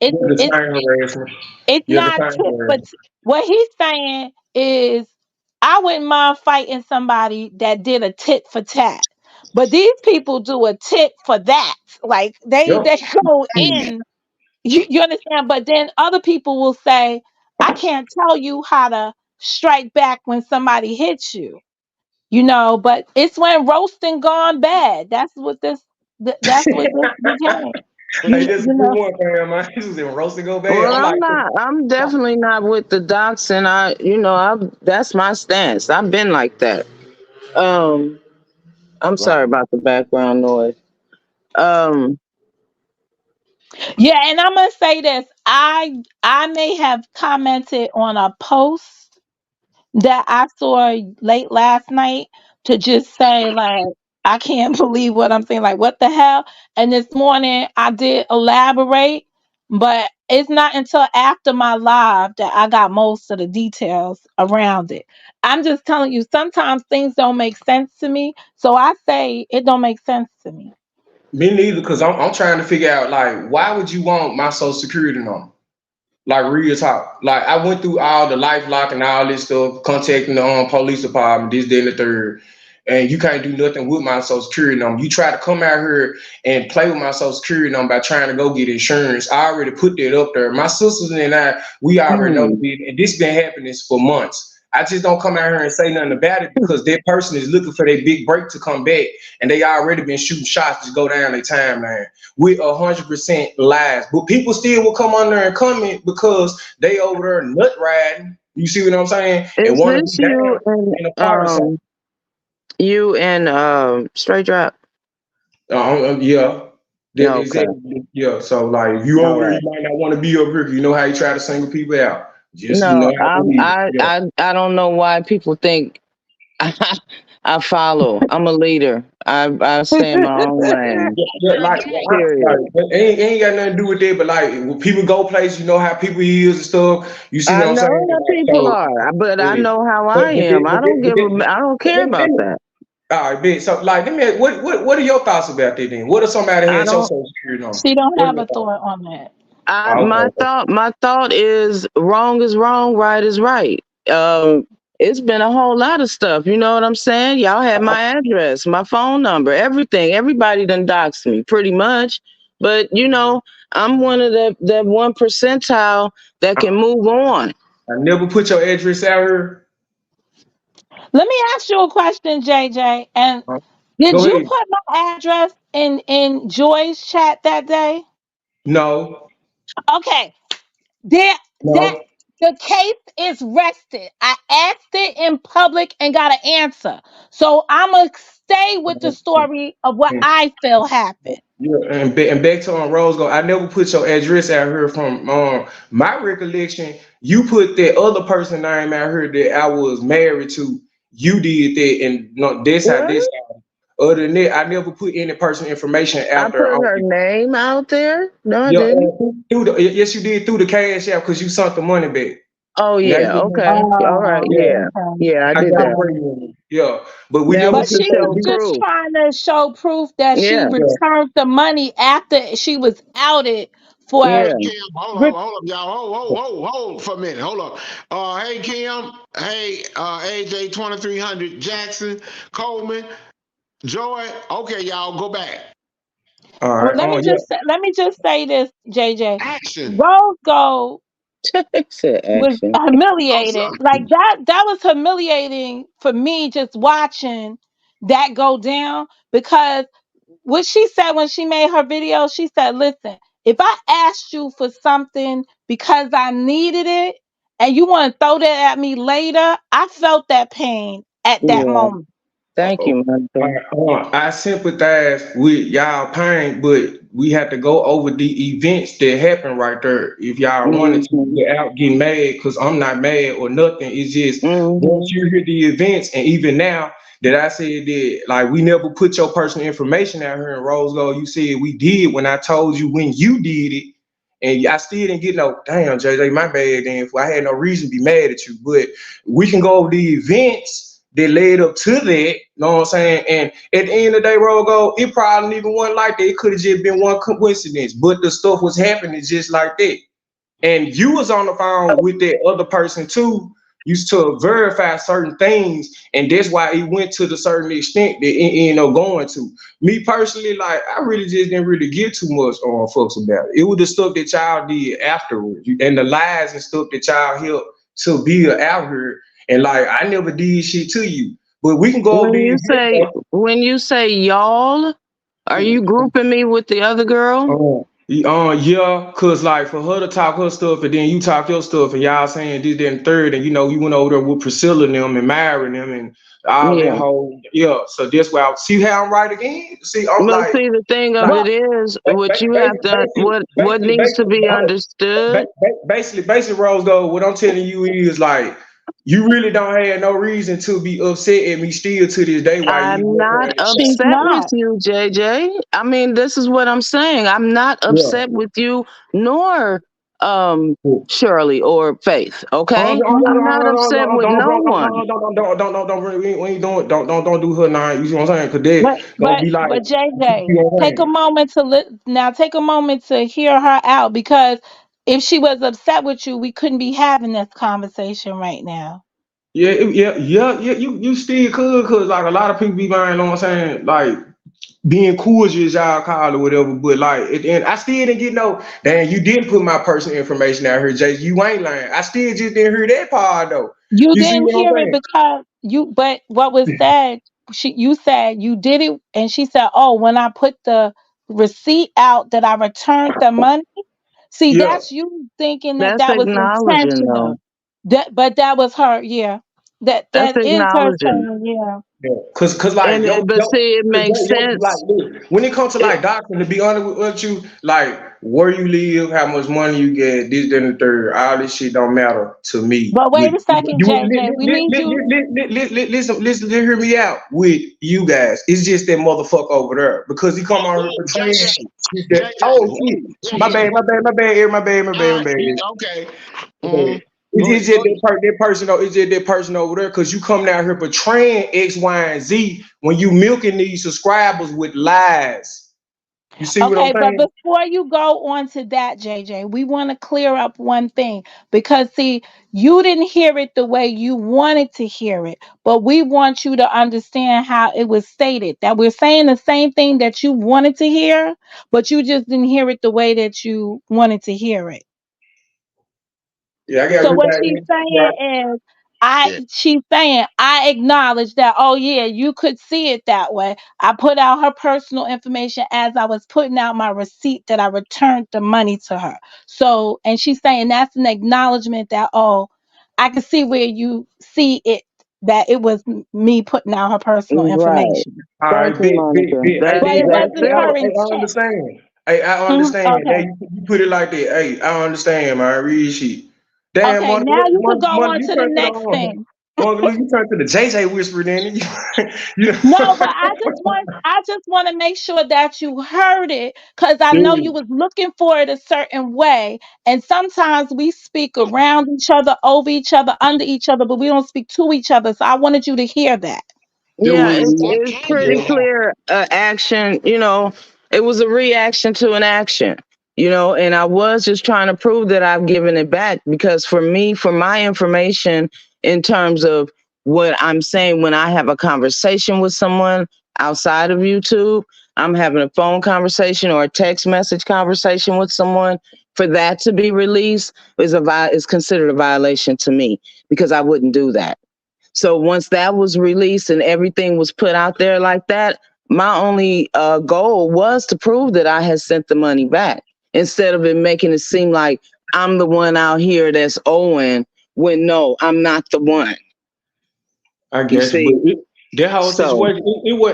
You're the same harassment. It's You're the not same tit, but harassment. what he's saying is, I wouldn't mind fighting somebody that did a tit for tat, but these people do a tit for that. Like they Yep. they go in. You understand? But then other people will say, I can't tell you how to strike back when somebody hits you. But it's when roasting gone bad. That's what this became. Hey, this is You a good know, one, fam, man. This was in roasting go bad. Well, I'm like, I'm definitely not with the doxing. That's my stance. I've been like that. Um, I'm sorry about the background noise. Um, yeah, and I'm gonna say this. I may have commented on a post that I saw late last night to just say like I can't believe what I'm saying, like what the hell. And this morning I did elaborate, but it's not until after my live that I got most of the details around it. I'm just telling you, sometimes things don't make sense to me, so I say it don't make sense to me. me neither, because I'm trying to figure out, like, why would you want my social security number? Like, real talk. Like, I went through all the life lock and all this stuff, contacting the police department, this, then the third. And you can't do nothing with my social security number. You try to come out here and play with my social security number by trying to go get insurance. I already put that up there. My sisters and I, we already know hmm. this, and this been happening for months. I just don't come out here and say nothing about it because that person is looking for their big break to come back, and they already been shooting shots to go down their timeline with 100% lies. But people still will come on there and comment because they over there nut riding. You see what I'm saying? And Is want to be this you down and in a part of something. Straight Drop? Yeah. That Okay, exactly. Yeah. So like, if you all over there, right. you might not want to be over here. 'Cause you know how you try to single people out. Just you know No, how it is. Yeah. I don't know why people think I follow. I'm a leader. I stay in my own lane. Yeah, like, Period. it ain't got nothing to do with that, but like when people go places, you know how people is and stuff. You see I what I'm saying? know that Like, people so, are, but I yeah. know how But I but am. that, I but don't that, but give that, a. I don't but care let about me, that. all right, bitch. So like, what are your thoughts about that then? What if somebody I had your don't. social security number? She don't What are have your a thoughts? thought on that. Oh, okay. My thought is wrong, right is right. It's been a whole lot of stuff. You know what I'm saying? Y'all had my address, my phone number, everything. Everybody done doxed me pretty much. But I'm one of that 1 percentile that can move on. I never put your address out here. Let me ask you a question, JJ. And Huh? did Go you ahead. put my address in Joy's chat that day? No, Okay. That no. the case is rested. I asked it in public and got an answer. So I'm gonna stay with the story of what I feel happened. Yeah, and back to Rose Gold, I never put your address out here from my recollection. You put that other person name out here that I was married to. You did that, and no, that's how What? this happened. Other than that, I never put any personal information I out there put on her it. name out there? No, I Yeah, didn't. yes, you did through the cash app because you sent the money back. Oh Now yeah, you, okay. All right, Oh, yeah, yeah. okay. Yeah, I I did got a that. Okay. friend with it. Yeah, but we That never was But put to she your was show business. just proof. trying to show proof that she Yeah, Yeah, returned the money after she was outed Hey for. yeah. Kim, Re- hold up, y'all. Hold for a minute. Hold up. Hey Kim. Hey, AJ 2300 Jackson Coleman Joy. Okay, y'all go back. all Well, right. Oh yeah. let me just say this, JJ. Action. Rose Gold Said was action. I'm humiliated. sorry. Like that was humiliating for me just watching that go down because what she said when she made her video, she said, "Listen, if I asked you for something because I needed it and you want to throw that at me later, I felt that pain at that Yeah. moment." Thank you, Monica. I sympathize with y'all pain, but we have to go over the events that happened right there. If y'all wanted to, Mm-hmm. without getting mad, because I'm not mad or nothing. It's just once Mm-hmm. you hear the events, and even now that I said that, like, we never put your personal information out here in Rose Gold. You said we did when I told you when you did it, and I still didn't get no damn JJ, my bad. Then if I had no reason to be mad at you, but we can go over the events that led up to that, you know what I'm saying? And at the end of the day, Rogo, it probably even wasn't like that. It could have just been one coincidence, but the stuff was happening just like that. And you was on the phone with that other person too, used to verify certain things, and that's why it went to the certain extent that it ended up going to. Me personally, like, I really just didn't really give too much on fucks about it. It was the stuff that y'all did afterwards, and the lies and stuff that y'all helped to build out here. And like, I never did shit to you, but we can go over When you these. say when you say y'all, are you grouping me with the other girl? Yeah, cause like for her to talk her stuff and then you talk your stuff and y'all saying this, that, and third, and you went over there with Priscilla and them and marrying them and all that Yeah. whole So that's why see how I'm right again. See, I'm But like, see, the thing of like it is, what you have to, what needs to be understood. basically, Rose Gold. What I'm telling you is like, you really don't have no reason to be upset at me still to this day. Why you? I'm not She's upset with not. you, JJ. I mean, this is what I'm saying. I'm not Yeah. upset with you, nor Don't Shirley or Faith. Okay, I'm not upset with no one. we ain't doing don't do her now. You see what I'm saying? Cause they But gonna but be like, but you JJ, see what I'm take a saying? moment to now take a moment to hear her out because if she was upset with you, we couldn't be having this conversation right now. Yeah. You still could, cause like a lot of people be buying, you know what I'm saying? Like being cordial as y'all call it or whatever, but like at the end, I still didn't get no. Damn, you did put my personal information out here, Jay. You ain't lying. I still just didn't hear that part though. You You see didn't what hear I'm it because but what was saying? said, you said you did it, and she said, "Oh, when I put the receipt out that I returned the money." See, Yeah. that's you thinking that That's that was acknowledging, though. intentional. But that was her, yeah. That That's that is her acknowledging, saying, yeah. Yeah, cause like but see, it makes like sense. look, when it comes to It, like doctrine, to be honest with you, like where you live, how much money you get, this, then the third, all this shit don't matter to me. But wait With a second, you, JJ. We need you. listen, hear me out. With you guys, it's just that motherfucker over there because he come on here for trans JJ, shit. Oh shit, my bad. okay. Okay. Mhm. It's just Go ahead. that person though. It's just that person over there because you coming out here portraying X, Y, and Z when you milking these subscribers with lies. You see what I'm Okay, but saying? before you go on to that, JJ, we want to clear up one thing because see, you didn't hear it the way you wanted to hear it, but we want you to understand how it was stated that we're saying the same thing that you wanted to hear, but you just didn't hear it the way that you wanted to hear it. Yeah, I got So rid what back she's then. Right. saying is Yeah. she's saying I acknowledge that, oh yeah, you could see it that way. I put out her personal information as I was putting out my receipt that I returned the money to her. So and she's saying that's an acknowledgement that, oh, I can see where you see it, that it was me putting out her personal right. information. All Thank right, you, Monica. Hey, But it That's wasn't it. her I intent. understand. Hey, I Mhm. understand. Now Okay. you put it like that. Hey, I understand, man. Real shit. Damn, Okay, Monica, now you could go Monica, on you to the turn to next the thing. Monica, look, you turn to the JJ whisper, then you No, but I just want to make sure that you heard it because I know you Dude, was looking for it a certain way. And sometimes we speak around each other, over each other, under each other, but we don't speak to each other. So I wanted you to hear that. Yeah, dude, it's Can be pretty yeah. hard. clear. Action. It was a reaction to an action. And I was just trying to prove that I've given it back because for me, for my information, in terms of what I'm saying when I have a conversation with someone outside of YouTube, I'm having a phone conversation or a text message conversation with someone. For that to be released is considered a violation to me because I wouldn't do that. So once that was released and everything was put out there like that, my only goal was to prove that I had sent the money back instead of it making it seem like I'm the one out here that's owing when no, I'm not the one. I You guess, but see? that whole So situation,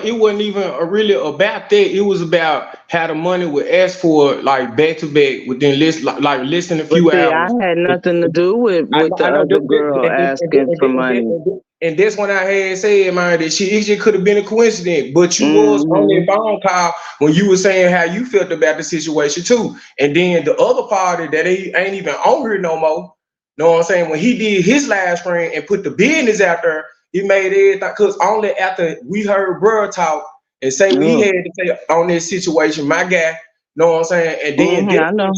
it wasn't even really about that. It was about how the money was asked for, like back to back within like less than a but few see, I hours. had nothing to do with I the know, other girl asking for money. and that's when I had said, man, that it just could have been a coincidence. But you was on that Hmm. phone call when you were saying how you felt about the situation too. And then the other party that ain't even on here no more. Know what I'm saying? When he did his live stream and put the business out there, he made everything because only after we heard bro talk and say what he Oh, had to say on this situation, my guy. Know what I'm saying? And then I know.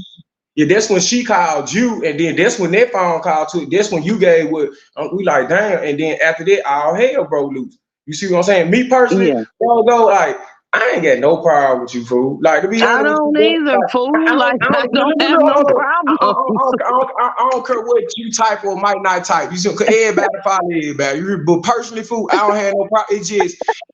yeah, that's when she called you, and then that's when that phone call too. That's when you gave what we like, damn. And then after that, all hell broke loose. You see what I'm saying? Me personally, Yeah. go like I ain't got no problem with you, fool. Like, to be I honest with don't you, bro, either, like, fool. Like I don't have no, no hold on. problem. I don't care what you type or might not type. You see, cause everybody follow everybody. But personally, fool, I don't have no problem.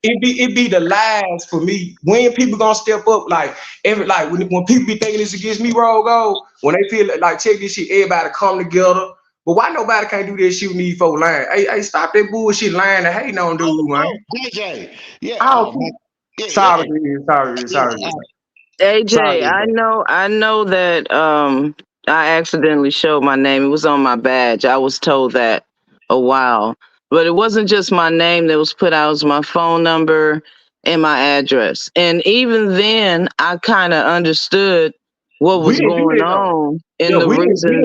It be the lies for me. When people gonna step up, like when people be thinking it's against me, roll go. When they feel like check this shit, everybody come together. But why nobody can't do this shit with these folks lying? Hey, stop that bullshit lying and hating on dude, man. JJ. Yeah. Oh, Man. Yeah, sorry. AJ, I know that I accidentally showed my name. It was on my badge. I was told that a while. But it wasn't just my name that was put out, it was my phone number and my address. And even then I kind of understood what We was didn't do going that though. on and Yeah, the we didn't reason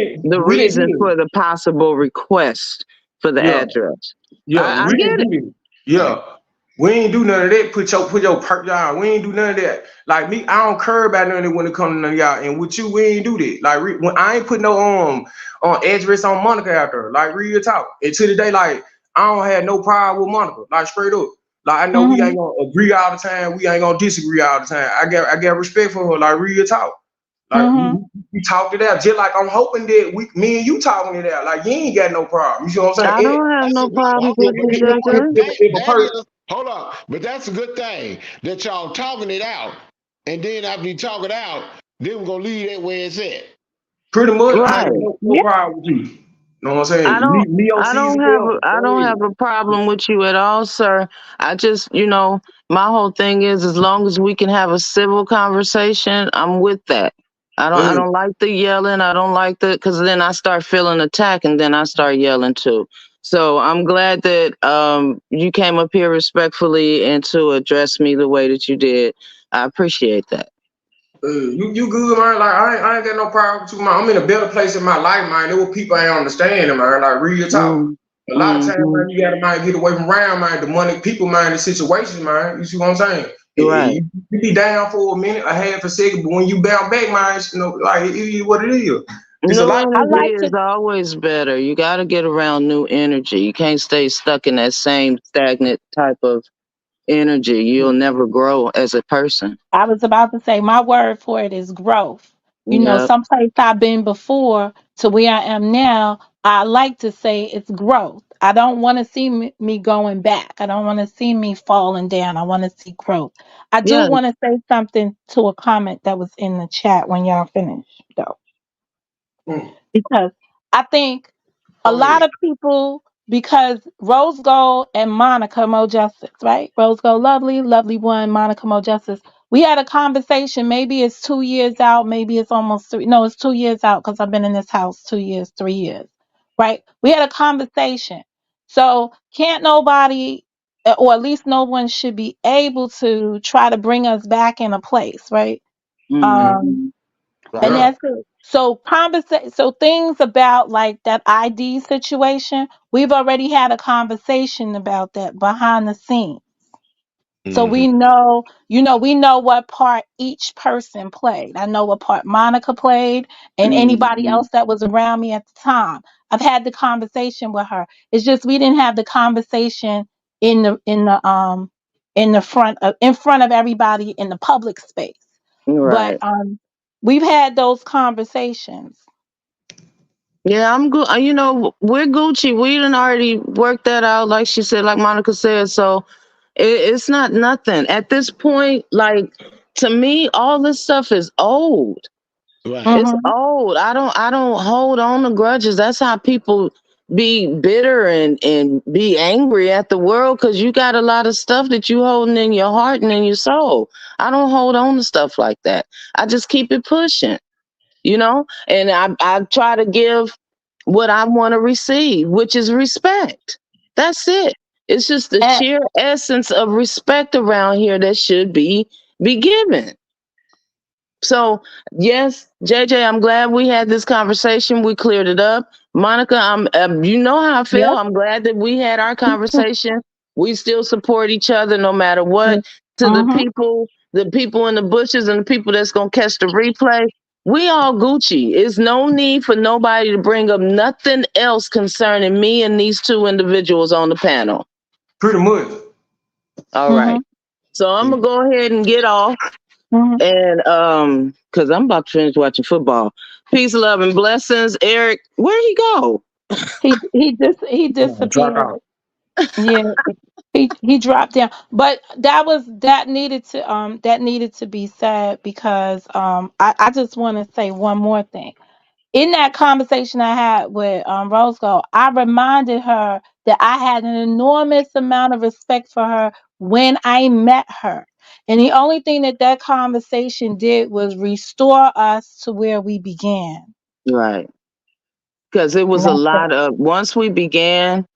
do for the possible request for the that. Yeah, address. yeah, I we get didn't it. do that. Yeah. We ain't do none of that. Put your perk down. We ain't do none of that. Like me, I don't care about none of that when it comes to none of y'all. And with you, we ain't do that. Like when I ain't put no on address on Monica out there. Like real talk. And to the day, like I don't have no problem with Monica. Like straight up. Like I know we Mhm. ain't gonna agree all the time. We ain't gonna disagree all the time. I got respect for her. Like real talk. Like Mhm. we talked it out. Just like I'm hoping that me and you talking it out. Like you ain't got no problem. You see what I'm I saying? don't have That's a no good. problems Yeah, with but you, you know what? JJ. If a That person is. Hold on. But that's a good thing that y'all talking it out, and then after you talk it out, then we're gonna leave that where it's at. pretty much, I ain't Right. got no Yeah. problem with you. You know what I'm I saying? don't Leo season there. I Go don't ahead. have a problem with you at all, sir. I just, my whole thing is as long as we can have a civil conversation, I'm with that. I Uh, don't like the yelling. I don't like the cuz then I start feeling attacked and then I start yelling too. So I'm glad that you came up here respectfully and to address me the way that you did. I appreciate that. you good, man. Like I ain't got no problem with you, man. I'm in a better place in my life, man. There were people I ain't understanding, man. Like real talk. Mm, A lot of times, mhm. man, you gotta man get away from around, man. The money, people, man, the situations, man. You see what I'm saying? Right. You be down for a minute, a half a second, but when you bounce back, man, like it is what it is. It's a New lot. I energy like is to. always better. You got to get around new energy. You can't stay stuck in that same stagnant type of energy. You'll never grow as a person. I was about to say my word for it is growth. Yep. Someplace I've been before to where I am now, I like to say it's growth. I don't want to see me going back. I don't want to see me falling down. I want to see growth. I do Yeah. want to say something to a comment that was in the chat when y'all finished, though, Mm, because I think a Go lot ahead. of people, because Rose Gold and Monica Mo Justice, right? Rose Gold, lovely, lovely one, Monica Mo Justice. We had a conversation. Maybe it's 2 years out. Maybe it's almost three. No, it's 2 years out because I've been in this house 2 years, 3 years, right? We had a conversation. So can't nobody, or at least no one should be able to try to bring us back in a place, right? Um, Hmm. and Right. yeah. that's it. So things about like that ID situation, we've already had a conversation about that behind the scenes. So Mm-hmm. we know what part each person played. I know what part Monica played and anybody Hmm. else that was around me at the time. I've had the conversation with her. It's just we didn't have the conversation in front of everybody in the public space. But Right. we've had those conversations. Yeah, I'm good. We're Gucci. We done already worked that out, like she said, like Monica said. So it's not nothing at this point. Like to me, all this stuff is old. Right. It's Hmm. old. I don't hold on to grudges. That's how people be bitter and be angry at the world because you got a lot of stuff that you holding in your heart and in your soul. I don't hold on to stuff like that. I just keep it pushing, and I try to give what I want to receive, which is respect. That's it. It's just the And sheer essence of respect around here that should be given. So, yes, JJ, I'm glad we had this conversation. We cleared it up. Monica, you know how I feel. yep. I'm glad that we had our conversation. We still support each other no matter what. To Hmm. the people in the bushes and the people that's going to catch the replay, we all Gucci. It's no need for nobody to bring up nothing else concerning me and these two individuals on the panel. Pretty much. All Hmm. right. So I'm gonna go ahead and get off, Mhm. and because I'm about to finish watching football. Peace, love, and blessings. Eric, where'd he go? He Drop disappeared. out. Yeah, he dropped down. But that needed to be said because I just want to say one more thing. In that conversation I had with Rose Gold, I reminded her that I had an enormous amount of respect for her when I met her. And the only thing that conversation did was restore us to where we began. Right. Because it And was a that's it. lot of, once we began,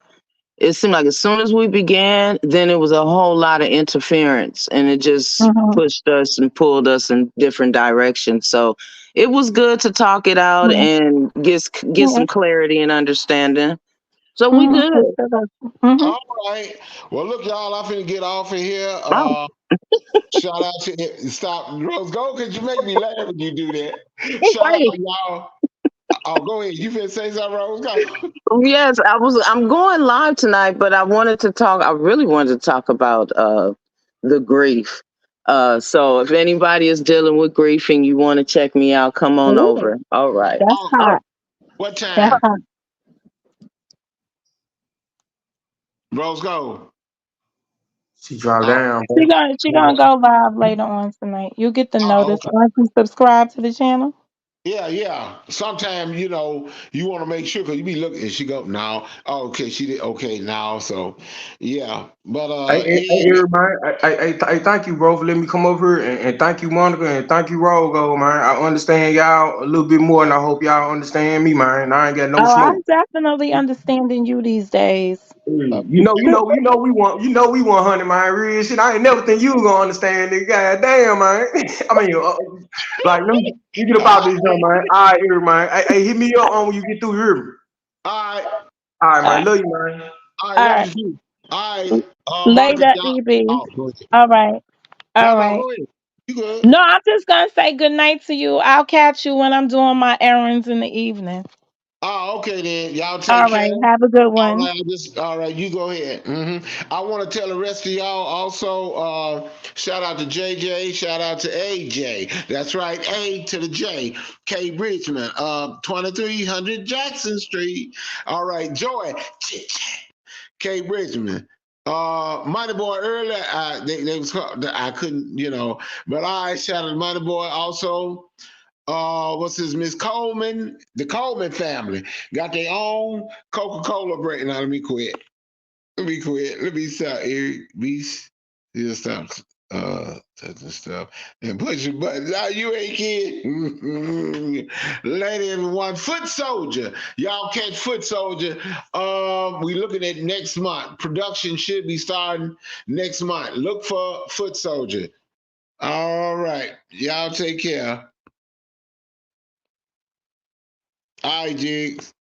it seemed like as soon as we began, then it was a whole lot of interference and it just Mhm. pushed us and pulled us in different directions. So it was good to talk it out Mhm. and get some Mhm. clarity and understanding. So we Mhm. good. Mhm. All right. Well, look, y'all, I'm finna get off of here. Oh, Shout out to stop Rose Gold, because you make me laugh when you do that. Shout out wait. y'all. Oh, go ahead. You finna say something, Rose Gold? Yes, I'm going live tonight, but I really wanted to talk about the grief. So if anybody is dealing with grief and you want to check me out, come on Ooh, over. All right. that's Oh, Oh, hot. what That's time? hot. Rose Gold. She dropped Oh, down, bro. She gonna go live later on tonight. You'll get the oh, notice okay. once you subscribe to the channel. Yeah, yeah. Sometimes, you want to make sure because you be looking and she go, now. Oh, okay, she did okay now. So yeah. But yeah. Everybody, thank you, bro, for letting me come over here, and thank you, Monica, and thank you, Rogo, man. I understand y'all a little bit more, and I hope y'all understand me, man. I ain't got no Oh, smoke. I'm definitely understanding you these days. We want honey, man. Real shit. I ain't never think you was gonna understand it. God damn, man. I mean, like, let me get about this, man. All right, here, man. Hey, hit me up on when you get through here. All right. All right, Uh, man. Love you, man. All right, all love right. you too. All right. Monica, Later, y'all. EB. Oh, go ahead. All right. No, All no, right. go ahead. You good. No, I'm just gonna say good night to you. I'll catch you when I'm doing my errands in the evening. Oh, okay then. Y'all take All care. right. Have a good All one. right, all right, you go ahead. I want to tell the rest of y'all also, shout out to JJ, shout out to AJ. That's right, A to the J. K Richmond, 2300 Jackson Street. All right, Joy, K Richmond. Mighty Boy earlier, they was I couldn't, but I shouted Mighty Boy also. What's his Miss Coleman? The Coleman family got their own Coca-Cola brand. Now let me quit. Let me quit. Let me stop. Eric, just stop touching stuff and pushing buttons. Now you ain't kid. Lady everyone, Foot Soldier. Y'all catch Foot Soldier. We looking at next month. Production should be starting next month. Look for Foot Soldier. All right. Y'all take care. All right, Jigs.